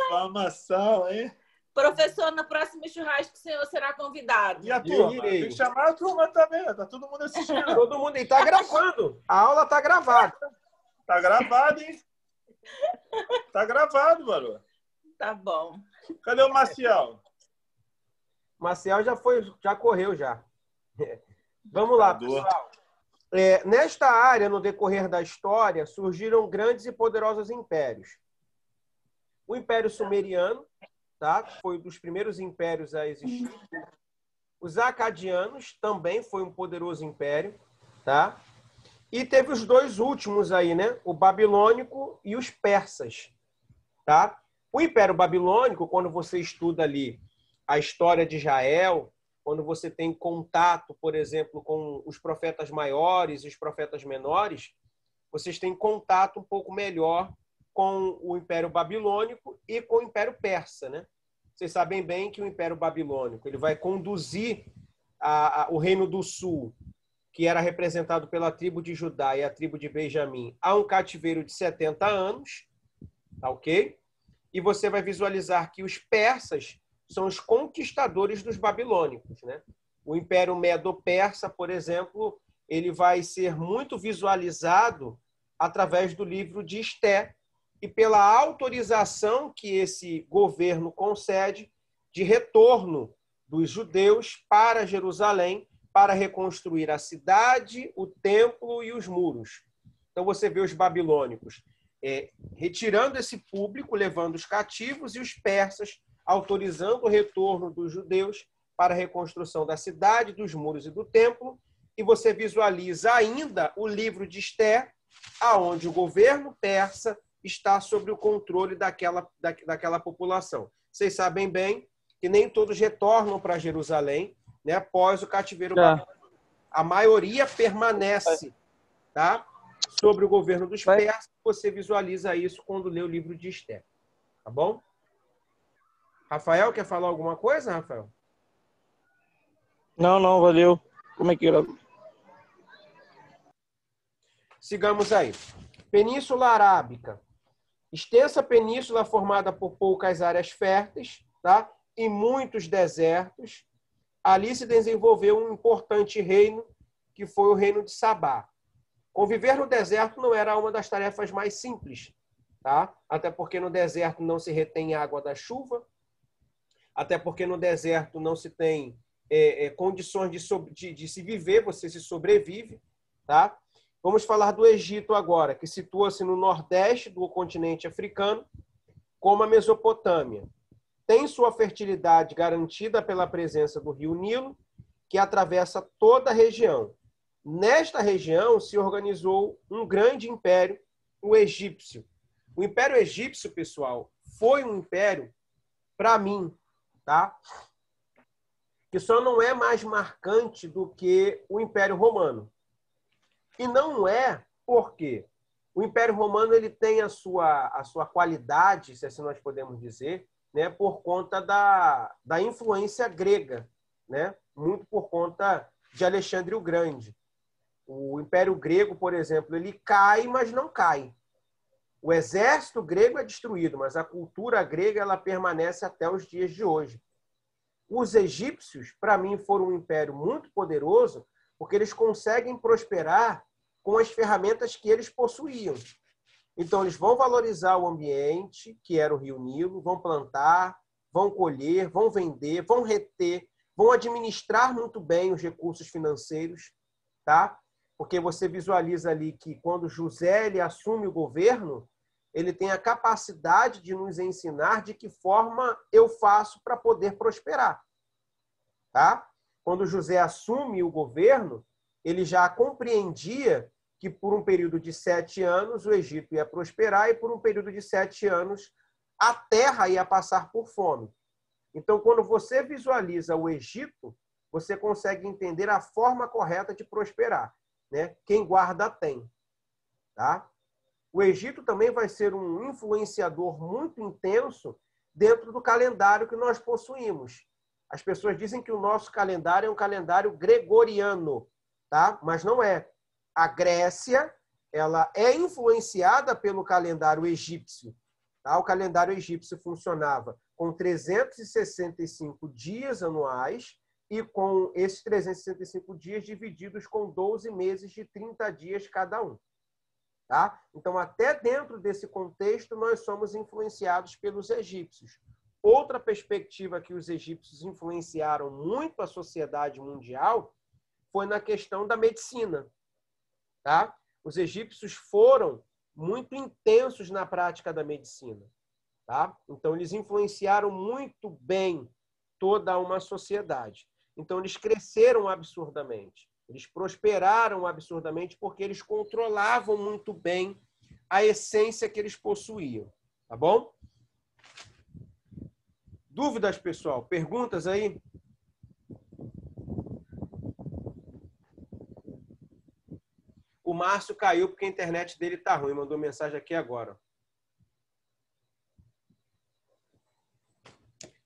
Difamação, hein? Professor, no próximo churrasco o senhor será convidado. E a turma? Tem que chamar a turma também. Tá todo mundo assistindo. Todo mundo. E tá gravando. A aula tá gravada. Tá gravado, hein? Tá gravado, Barô. Tá bom. Cadê o Marcial? Marcial já correu já. Vamos lá, pessoal. Nesta área, no decorrer da história, surgiram grandes e poderosos impérios. O Império Sumeriano, tá? Foi um dos primeiros impérios a existir. Os Acadianos também foi um poderoso império, tá? E teve os dois últimos aí, né? O Babilônico e os Persas, tá? O Império Babilônico, quando você estuda ali a história de Israel, quando você tem contato, por exemplo, com os profetas maiores e os profetas menores, vocês têm contato um pouco melhor com o Império Babilônico e com o Império Persa, né? Vocês sabem bem que o Império Babilônico ele vai conduzir o Reino do Sul, que era representado pela tribo de Judá e a tribo de Benjamim, a um cativeiro de 70 anos, tá ok? E você vai visualizar que os persas são os conquistadores dos babilônicos, né? O Império Medo-Persa, por exemplo, ele vai ser muito visualizado através do livro de Esté e pela autorização que esse governo concede de retorno dos judeus para Jerusalém para reconstruir a cidade, o templo e os muros. Então você vê os babilônicos retirando esse público, levando os cativos, e os persas autorizando o retorno dos judeus para a reconstrução da cidade, dos muros e do templo. E você visualiza ainda o livro de Esté, aonde o governo persa está sob o controle daquela população. Vocês sabem bem que nem todos retornam para Jerusalém, né, após o cativeiro babilônico. A maioria permanece, tá, sobre o governo dos persas. Você visualiza isso quando lê o livro de Esté. Tá bom? Rafael, quer falar alguma coisa, Rafael? Não, valeu. Como é que era? Sigamos aí. Península Arábica. Extensa península formada por poucas áreas férteis, tá? E muitos desertos. Ali se desenvolveu um importante reino, que foi o reino de Sabá. Conviver no deserto não era uma das tarefas mais simples, tá? Até porque no deserto não se retém água da chuva, até porque no deserto não se tem condições de se viver, você se sobrevive, tá? Vamos falar do Egito agora, que situa-se no nordeste do continente africano, como a Mesopotâmia. Tem sua fertilidade garantida pela presença do rio Nilo, que atravessa toda a região. Nesta região se organizou um grande império, o egípcio. O Império Egípcio, pessoal, foi um império, para mim, tá? Que só não é mais marcante do que o Império Romano. E não é porque o Império Romano ele tem a sua qualidade, se assim nós podemos dizer, né, por conta da influência grega, né? Muito por conta de Alexandre o Grande. O Império Grego, por exemplo, ele cai, mas não cai. O exército grego é destruído, mas a cultura grega ela permanece até os dias de hoje. Os egípcios, para mim, foram um império muito poderoso, porque eles conseguem prosperar com as ferramentas que eles possuíam. Então, eles vão valorizar o ambiente, que era o Rio Nilo, vão plantar, vão colher, vão vender, vão reter, vão administrar muito bem os recursos financeiros, tá? Porque você visualiza ali que quando José ele assume o governo, ele tem a capacidade de nos ensinar de que forma eu faço para poder prosperar. Tá? Quando José assume o governo, ele já compreendia que por um período de 7 anos o Egito ia prosperar e por um período de 7 anos a terra ia passar por fome. Então, quando você visualiza o Egito, você consegue entender a forma correta de prosperar, né? Quem guarda tem, tá? O Egito também vai ser um influenciador muito intenso dentro do calendário que nós possuímos. As pessoas dizem que o nosso calendário é um calendário gregoriano, tá? Mas não é. A Grécia, ela é influenciada pelo calendário egípcio, tá? O calendário egípcio funcionava com 365 dias anuais e com esses 365 dias divididos com 12 meses de 30 dias cada um. Tá? Então, até dentro desse contexto, nós somos influenciados pelos egípcios. Outra perspectiva que os egípcios influenciaram muito a sociedade mundial foi na questão da medicina. Tá? Os egípcios foram muito intensos na prática da medicina. Tá? Então, eles influenciaram muito bem toda uma sociedade. Então, eles cresceram absurdamente. Eles prosperaram absurdamente porque eles controlavam muito bem a essência que eles possuíam. Tá bom? Dúvidas, pessoal? Perguntas aí? O Márcio caiu porque a internet dele tá ruim. Mandou mensagem aqui agora.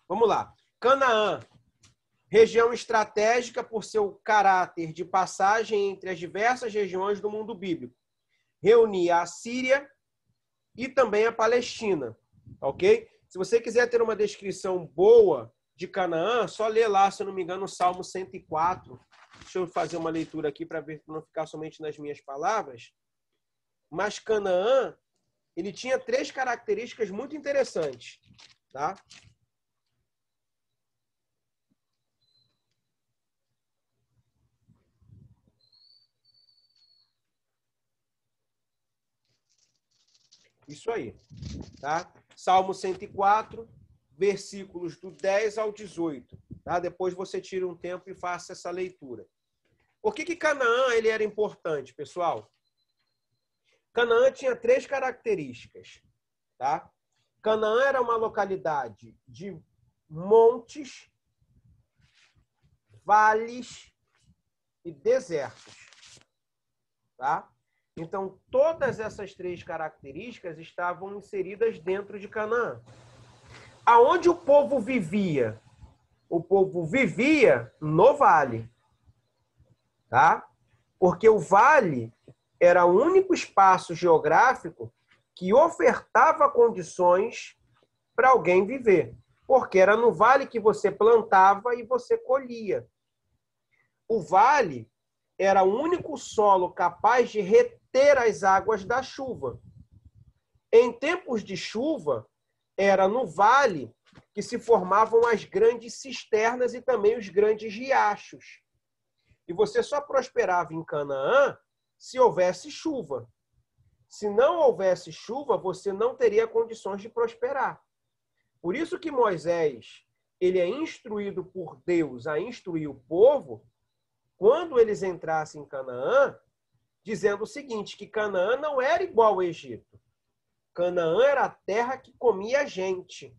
Vamos lá. Canaã. Região estratégica por seu caráter de passagem entre as diversas regiões do mundo bíblico. Reunia a Síria e também a Palestina. Ok? Se você quiser ter uma descrição boa de Canaã, só lê lá, se eu não me engano, o Salmo 104. Deixa eu fazer uma leitura aqui para ver, para não ficar somente nas minhas palavras. Mas Canaã, ele tinha 3 características muito interessantes. Tá? Isso aí, tá? Salmo 104, versículos do 10 ao 18, tá? Depois você tira um tempo e faça essa leitura. Por que Canaã ele era importante, pessoal? Canaã tinha 3 características, tá? Canaã era uma localidade de montes, vales e desertos, tá? Então, todas essas 3 características estavam inseridas dentro de Canaã. Aonde o povo vivia? O povo vivia no vale. Tá? Porque o vale era o único espaço geográfico que ofertava condições para alguém viver. Porque era no vale que você plantava e você colhia. O vale era o único solo capaz de reter as águas da chuva. Em tempos de chuva, era no vale que se formavam as grandes cisternas e também os grandes riachos. E você só prosperava em Canaã se houvesse chuva. Se não houvesse chuva, você não teria condições de prosperar. Por isso que Moisés, ele é instruído por Deus a instruir o povo quando eles entrassem em Canaã, dizendo o seguinte, que Canaã não era igual ao Egito. Canaã era a terra que comia gente.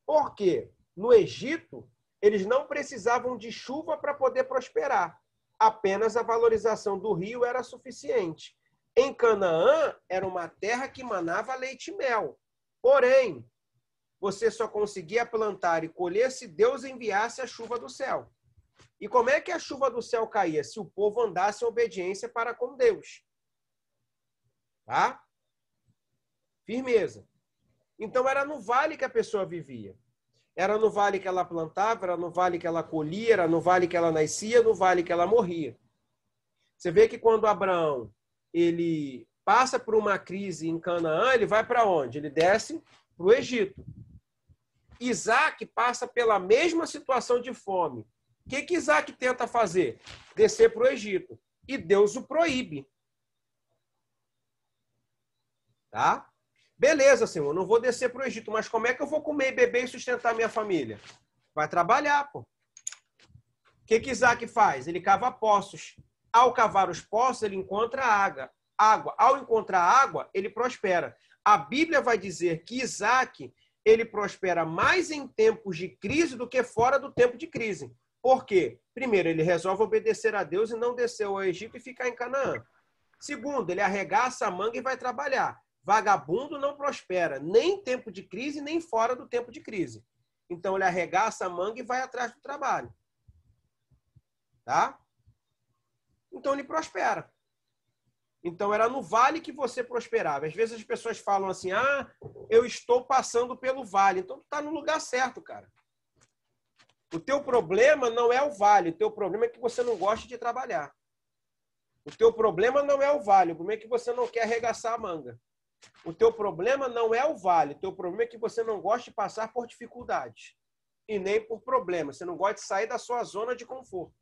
Por quê? No Egito, eles não precisavam de chuva para poder prosperar. Apenas a valorização do rio era suficiente. Em Canaã, era uma terra que manava leite e mel. Porém, você só conseguia plantar e colher se Deus enviasse a chuva do céu. E como é que a chuva do céu caía? Se o povo andasse em obediência para com Deus. Tá? Firmeza. Então, era no vale que a pessoa vivia. Era no vale que ela plantava, era no vale que ela colhia, era no vale que ela nascia, no vale que ela morria. Você vê que quando Abraão ele passa por uma crise em Canaã, ele vai para onde? Ele desce para o Egito. Isaac passa pela mesma situação de fome. O que Isaac tenta fazer? Descer para o Egito. E Deus o proíbe. Tá? Beleza, Senhor, não vou descer para o Egito, mas como é que eu vou comer e beber e sustentar minha família? Vai trabalhar, pô. O que Isaac faz? Ele cava poços. Ao cavar os poços, ele encontra água. Ao encontrar água, ele prospera. A Bíblia vai dizer que Isaac ele prospera mais em tempos de crise do que fora do tempo de crise. Por quê? Primeiro, ele resolve obedecer a Deus e não descer ao Egito e ficar em Canaã. Segundo, ele arregaça a manga e vai trabalhar. Vagabundo não prospera, nem em tempo de crise, nem fora do tempo de crise. Então, ele arregaça a manga e vai atrás do trabalho. Tá? Então, ele prospera. Então, era no vale que você prosperava. Às vezes as pessoas falam assim, eu estou passando pelo vale. Então, tu está no lugar certo, cara. O teu problema não é o vale. O teu problema é que você não gosta de trabalhar. O teu problema não é o vale. O problema é que você não quer arregaçar a manga. O teu problema não é o vale. O teu problema é que você não gosta de passar por dificuldades. E nem por problemas. Você não gosta de sair da sua zona de conforto.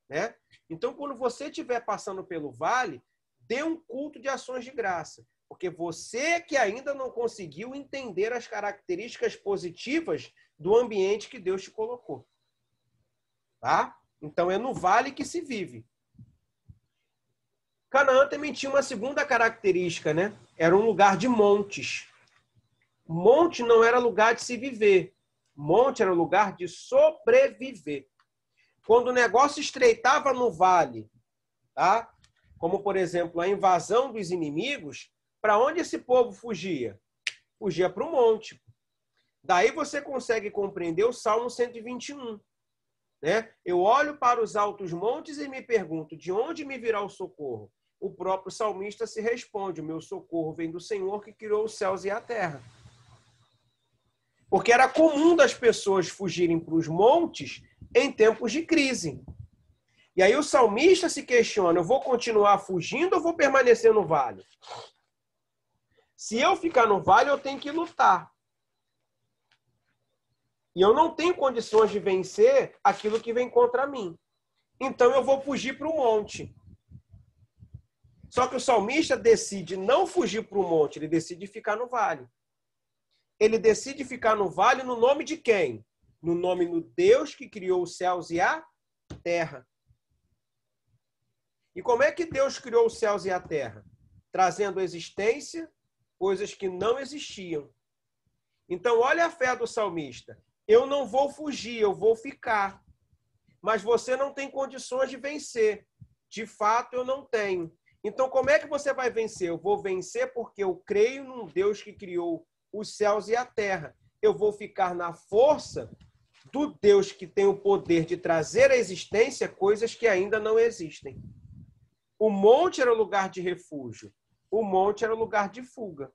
Né? Então, quando você estiver passando pelo vale, dê um culto de ações de graça. Porque você que ainda não conseguiu entender as características positivas do ambiente que Deus te colocou. Tá? Então, é no vale que se vive. Canaã também tinha uma segunda característica, né? Era um lugar de montes. Monte não era lugar de se viver. Monte era lugar de sobreviver. Quando o negócio estreitava no vale, tá? Como, por exemplo, a invasão dos inimigos, para onde esse povo fugia? Fugia para o monte. Daí você consegue compreender o Salmo 121. Né? Eu olho para os altos montes e me pergunto, de onde me virá o socorro? O próprio salmista se responde, o meu socorro vem do Senhor que criou os céus e a terra. Porque era comum das pessoas fugirem para os montes em tempos de crise. E aí o salmista se questiona, eu vou continuar fugindo ou vou permanecer no vale? Se eu ficar no vale, eu tenho que lutar. E eu não tenho condições de vencer aquilo que vem contra mim. Então eu vou fugir para o monte. Só que o salmista decide não fugir para o monte, ele decide ficar no vale. Ele decide ficar no vale no nome de quem? No nome do Deus que criou os céus e a terra. E como é que Deus criou os céus e a terra? Trazendo à existência coisas que não existiam. Então, olha a fé do salmista. Eu não vou fugir, eu vou ficar. Mas você não tem condições de vencer. De fato, eu não tenho. Então, como é que você vai vencer? Eu vou vencer porque eu creio num Deus que criou os céus e a terra. Eu vou ficar na força do Deus que tem o poder de trazer à existência coisas que ainda não existem. O monte era o lugar de refúgio. O monte era o lugar de fuga.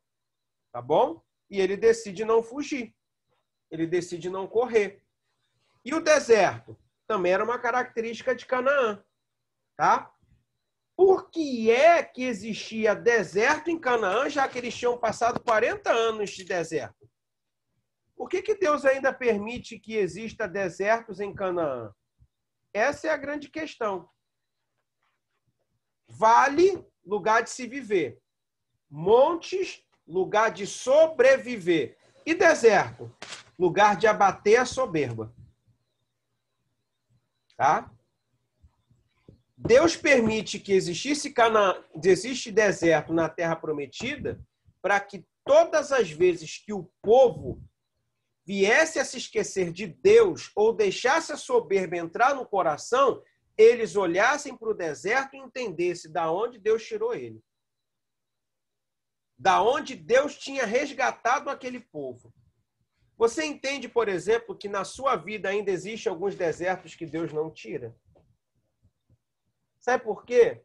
Tá bom? E ele decide não fugir. Ele decide não correr. E o deserto? Também era uma característica de Canaã. Tá? Por que é que existia deserto em Canaã, já que eles tinham passado 40 anos de deserto? Por que Deus ainda permite que exista desertos em Canaã? Essa é a grande questão. Vale, lugar de se viver. Montes, lugar de sobreviver. E deserto? Lugar de abater a soberba. Tá? Deus permite que existe deserto na Terra Prometida para que todas as vezes que o povo viesse a se esquecer de Deus ou deixasse a soberba entrar no coração, eles olhassem para o deserto e entendessem da onde Deus tirou ele. Da onde Deus tinha resgatado aquele povo. Você entende, por exemplo, que na sua vida ainda existem alguns desertos que Deus não tira? Sabe por quê?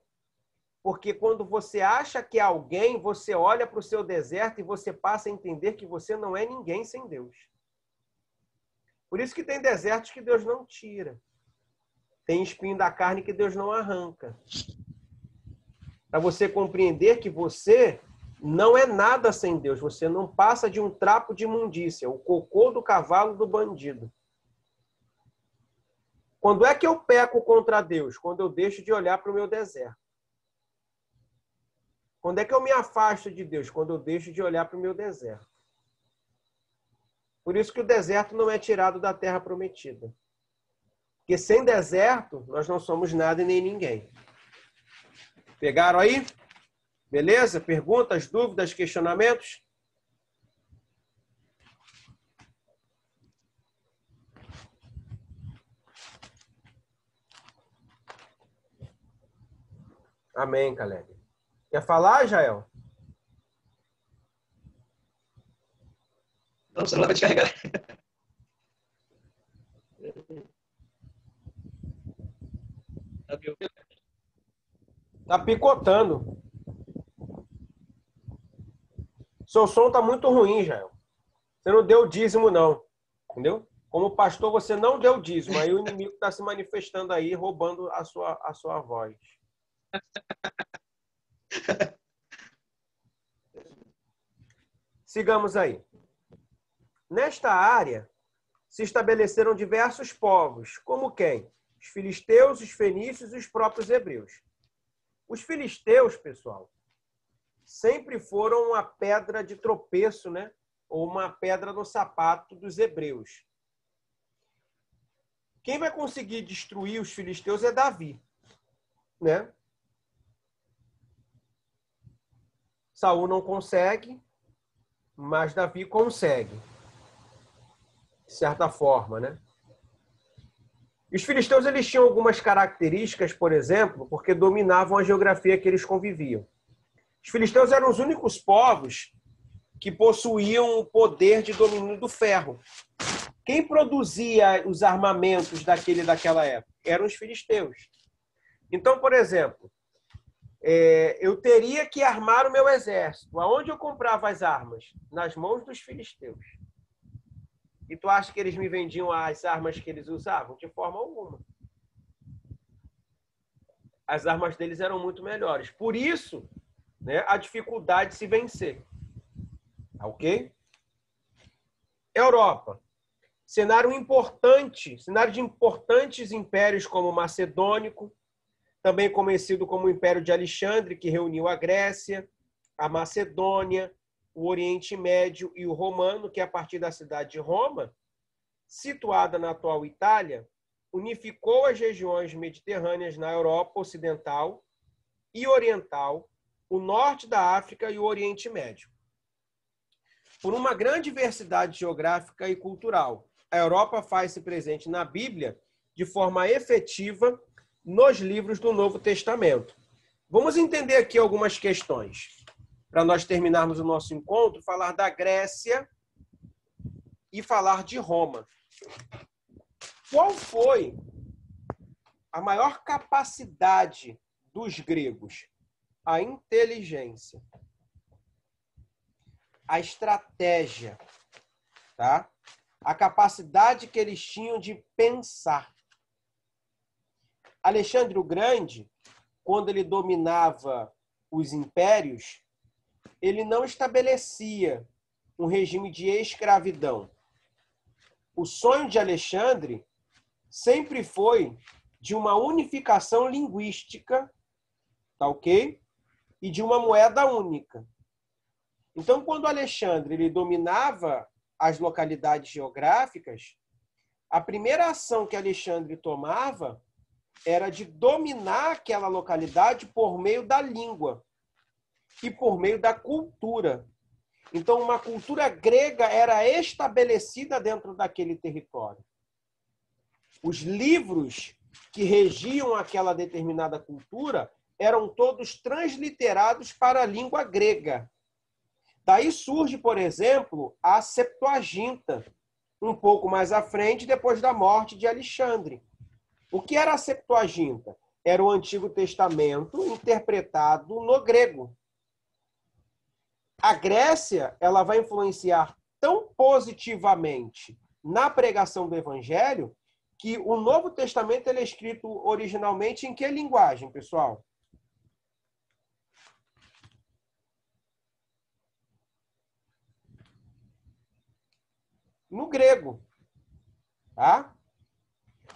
Porque quando você acha que é alguém, você olha para o seu deserto e você passa a entender que você não é ninguém sem Deus. Por isso que tem desertos que Deus não tira. Tem espinho da carne que Deus não arranca. Para você compreender que você não é nada sem Deus. Você não passa de um trapo de imundícia, o cocô do cavalo do bandido. Quando é que eu peco contra Deus? Quando eu deixo de olhar para o meu deserto. Quando é que eu me afasto de Deus? Quando eu deixo de olhar para o meu deserto. Por isso que o deserto não é tirado da terra prometida. Porque sem deserto, nós não somos nada e nem ninguém. Pegaram aí? Beleza? Perguntas, dúvidas, questionamentos? Amém, Caleb. Quer falar, Jael? Não, o celular vai descarregar. Tá picotando. Seu som tá muito ruim, Jael. Você não deu dízimo, não. Entendeu? Como pastor, você não deu dízimo. Aí o inimigo está se manifestando aí, roubando a sua voz. Sigamos aí. Nesta área, se estabeleceram diversos povos, como quem? Os filisteus, os fenícios e os próprios hebreus. Os filisteus, pessoal, sempre foram uma pedra de tropeço, né? Ou uma pedra no sapato dos hebreus. Quem vai conseguir destruir os filisteus é Davi, né? Saul não consegue, mas Davi consegue, de certa forma, né? Os filisteus eles tinham algumas características, por exemplo, porque dominavam a geografia que eles conviviam. Os filisteus eram os únicos povos que possuíam o poder de domínio do ferro. Quem produzia os armamentos daquela época? Eram os filisteus. Então, por exemplo, eu teria que armar o meu exército. Aonde eu comprava as armas? Nas mãos dos filisteus. E tu acha que eles me vendiam as armas que eles usavam? De forma alguma. As armas deles eram muito melhores. Por isso, né, a dificuldade de se vencer. Ok? Europa. Cenário de importantes impérios como o Macedônico, também conhecido como o Império de Alexandre, que reuniu a Grécia, a Macedônia, o Oriente Médio e o Romano, que a partir da cidade de Roma, situada na atual Itália, unificou as regiões mediterrâneas na Europa Ocidental e Oriental, o norte da África e o Oriente Médio. Por uma grande diversidade geográfica e cultural, a Europa faz-se presente na Bíblia de forma efetiva nos livros do Novo Testamento. Vamos entender aqui algumas questões. Para nós terminarmos o nosso encontro, falar da Grécia e falar de Roma. Qual foi a maior capacidade dos gregos? A inteligência. A estratégia, tá? A capacidade que eles tinham de pensar. Alexandre o Grande, quando ele dominava os impérios, ele não estabelecia um regime de escravidão. O sonho de Alexandre sempre foi de uma unificação linguística, tá ok? E de uma moeda única. Então, quando Alexandre ele dominava as localidades geográficas, a primeira ação que Alexandre tomava era de dominar aquela localidade por meio da língua e por meio da cultura. Então, uma cultura grega era estabelecida dentro daquele território. Os livros que regiam aquela determinada cultura eram todos transliterados para a língua grega. Daí surge, por exemplo, a Septuaginta, um pouco mais à frente, depois da morte de Alexandre. O que era a Septuaginta? Era o Antigo Testamento interpretado no grego. A Grécia, ela vai influenciar tão positivamente na pregação do Evangelho que o Novo Testamento ele é escrito originalmente em que linguagem, pessoal? No grego, tá?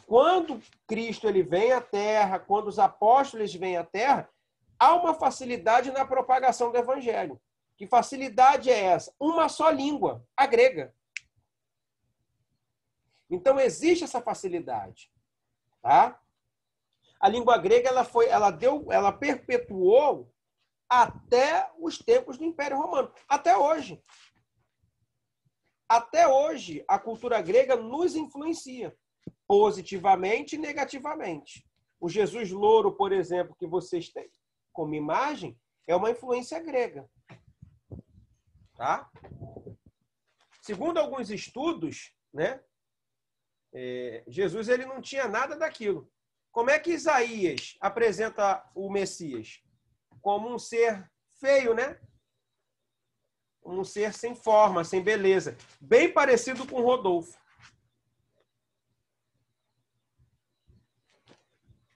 Quando Cristo ele vem à Terra, quando os apóstolos vêm à Terra, há uma facilidade na propagação do Evangelho. Que facilidade é essa? Uma só língua, a grega. Então existe essa facilidade, tá? A língua grega ela perpetuou até os tempos do Império Romano, até hoje. Até hoje, a cultura grega nos influencia, positivamente e negativamente. O Jesus Louro, por exemplo, que vocês como imagem é uma influência grega. Tá? Segundo alguns estudos, né, Jesus ele não tinha nada daquilo. Como é que Isaías apresenta o Messias? Como um ser feio, né? Um ser sem forma, sem beleza. Bem parecido com Rodolfo.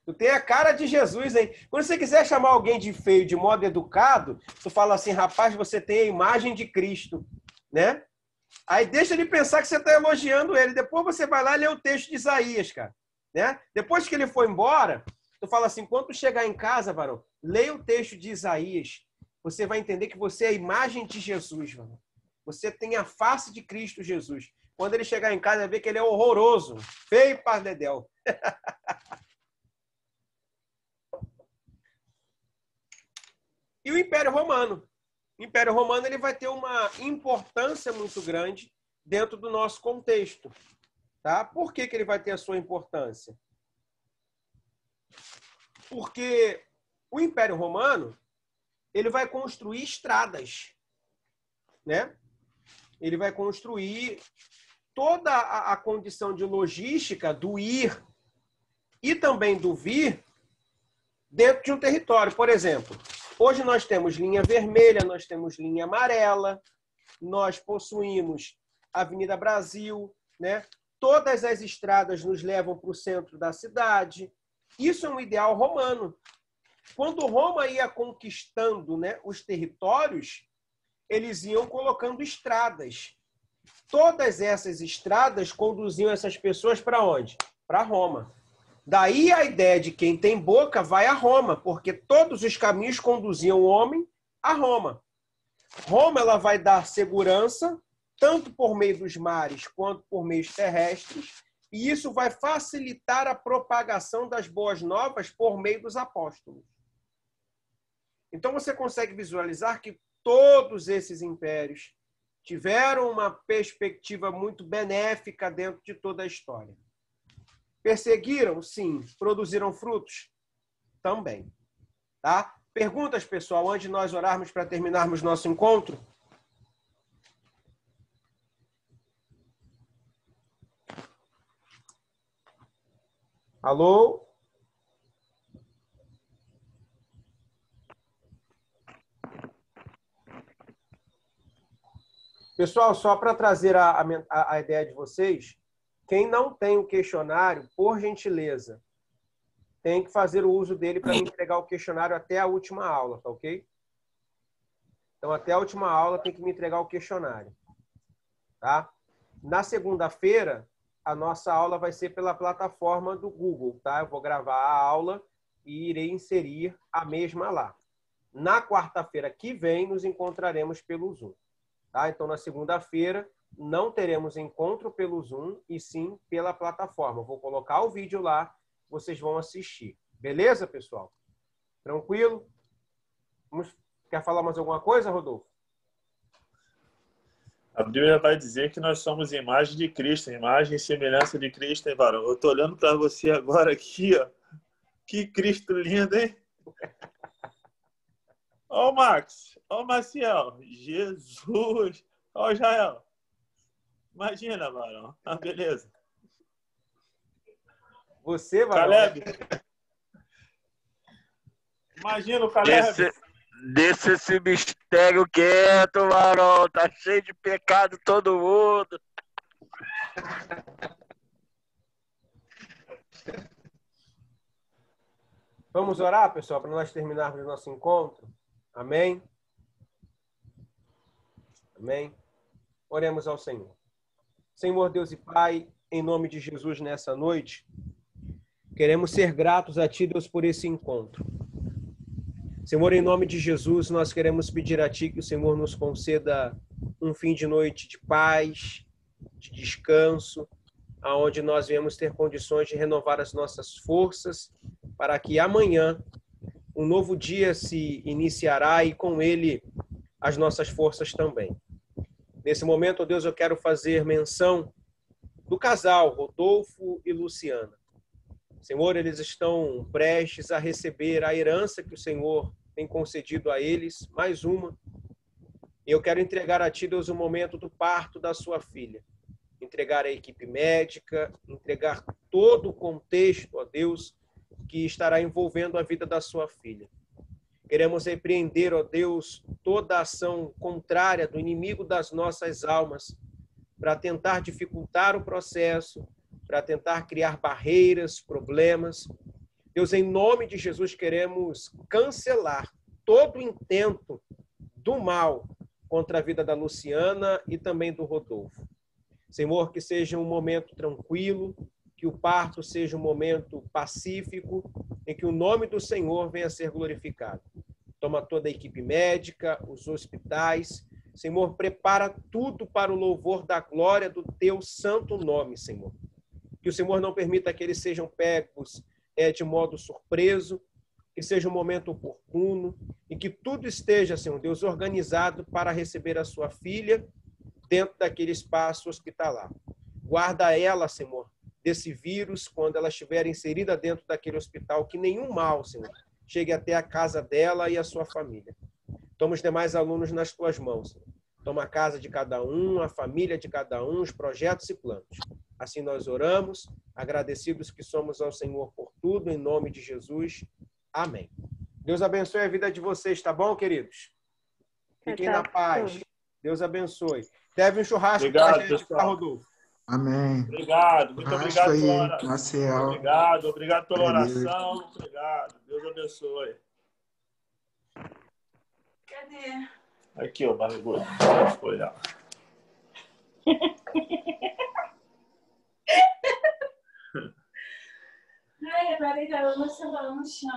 Tu tem a cara de Jesus, hein? Quando você quiser chamar alguém de feio de modo educado, tu fala assim, rapaz, você tem a imagem de Cristo, né? Aí deixa ele pensar que você está elogiando ele. Depois você vai lá e lê o texto de Isaías, cara. Né? Depois que ele foi embora, tu fala assim, quando tu chegar em casa, varão, leia o texto de Isaías. Você vai entender que você é a imagem de Jesus, varão. Você tem a face de Cristo Jesus. Quando ele chegar em casa, vai ver que ele é horroroso. Feio para dedéu. E o Império Romano. O Império Romano ele vai ter uma importância muito grande dentro do nosso contexto. Tá? Por que ele vai ter a sua importância? Porque o Império Romano ele vai construir estradas. Né? Ele vai construir toda a condição de logística do ir e também do vir dentro de um território. Por exemplo, hoje nós temos linha vermelha, nós temos linha amarela, nós possuímos Avenida Brasil, né? Todas as estradas nos levam para o centro da cidade. Isso é um ideal romano. Quando Roma ia conquistando, né, os territórios, eles iam colocando estradas. Todas essas estradas conduziam essas pessoas para onde? Para Roma. Daí a ideia de quem tem boca vai a Roma, porque todos os caminhos conduziam o homem a Roma. Roma ela vai dar segurança, tanto por meio dos mares quanto por meios terrestres, e isso vai facilitar a propagação das boas novas por meio dos apóstolos. Então você consegue visualizar que todos esses impérios tiveram uma perspectiva muito benéfica dentro de toda a história. Perseguiram? Sim. Produziram frutos? Também. Tá? Perguntas, pessoal, antes de nós orarmos para terminarmos nosso encontro? Alô? Pessoal, só para trazer a ideia de vocês, quem não tem o questionário, por gentileza, tem que fazer o uso dele para me entregar o questionário até a última aula, tá ok? Então, até a última aula tem que me entregar o questionário. Tá? Na segunda-feira, a nossa aula vai ser pela plataforma do Google, tá? Eu vou gravar a aula e irei inserir a mesma lá. Na quarta-feira que vem, nos encontraremos pelo Zoom. Tá? Então, na segunda-feira, não teremos encontro pelo Zoom, e sim pela plataforma. Eu vou colocar o vídeo lá, vocês vão assistir. Beleza, pessoal? Tranquilo? Quer falar mais alguma coisa, Rodolfo? A Bíblia vai dizer que nós somos imagem de Cristo, imagem e semelhança de Cristo, hein, varão? Eu estou olhando para você agora aqui, ó. Que Cristo lindo, hein? Ó o Max, ó o Maciel, Jesus, ó o Jael. Imagina, varão. Ah, beleza. Você, varão. Caleb. Imagina o Caleb. Deixa esse mistério quieto, varão. Tá cheio de pecado todo mundo. Vamos orar, pessoal, para nós terminarmos o nosso encontro? Amém? Amém? Oremos ao Senhor. Senhor Deus e Pai, em nome de Jesus nessa noite, queremos ser gratos a Ti, Deus, por esse encontro. Senhor, em nome de Jesus, nós queremos pedir a Ti que o Senhor nos conceda um fim de noite de paz, de descanso, aonde nós venhamos ter condições de renovar as nossas forças, para que amanhã um novo dia se iniciará e com ele as nossas forças também. Nesse momento, ó Deus, eu quero fazer menção do casal, Rodolfo e Luciana. Senhor, eles estão prestes a receber a herança que o Senhor tem concedido a eles, mais uma. E eu quero entregar a Ti, Deus, o momento do parto da sua filha. Entregar a equipe médica, entregar todo o contexto, ó Deus, que estará envolvendo a vida da sua filha. Queremos repreender, ó Deus, toda ação contrária do inimigo das nossas almas, para tentar dificultar o processo, para tentar criar barreiras, problemas. Deus, em nome de Jesus, queremos cancelar todo o intento do mal contra a vida da Luciana e também do Rodolfo. Senhor, que seja um momento tranquilo, que o parto seja um momento pacífico, em que o nome do Senhor venha a ser glorificado. Toma toda a equipe médica, os hospitais. Senhor, prepara tudo para o louvor da glória do teu santo nome, Senhor. Que o Senhor não permita que eles sejam pegos de modo surpreso, que seja um momento oportuno e que tudo esteja, Senhor Deus, organizado para receber a sua filha dentro daquele espaço hospitalar. Guarda ela, Senhor, desse vírus quando ela estiver inserida dentro daquele hospital, que nenhum mal, Senhor, chegue até a casa dela e a sua família. Toma os demais alunos nas tuas mãos, Senhor. Toma a casa de cada um, a família de cada um, os projetos e planos. Assim nós oramos, agradecidos que somos ao Senhor por tudo, em nome de Jesus. Amém. Deus abençoe a vida de vocês, tá bom, queridos? Fiquem na paz. Deus abençoe. Deve um churrasco para a gente, tá, Rodolfo? Amém. Obrigado, muito obrigado pela oração. Marcel. Obrigado pela oração. Obrigado. Deus abençoe. Cadê? Aqui, ó, barrigudo. Foi lá. Ai, agora ele caiu no chão.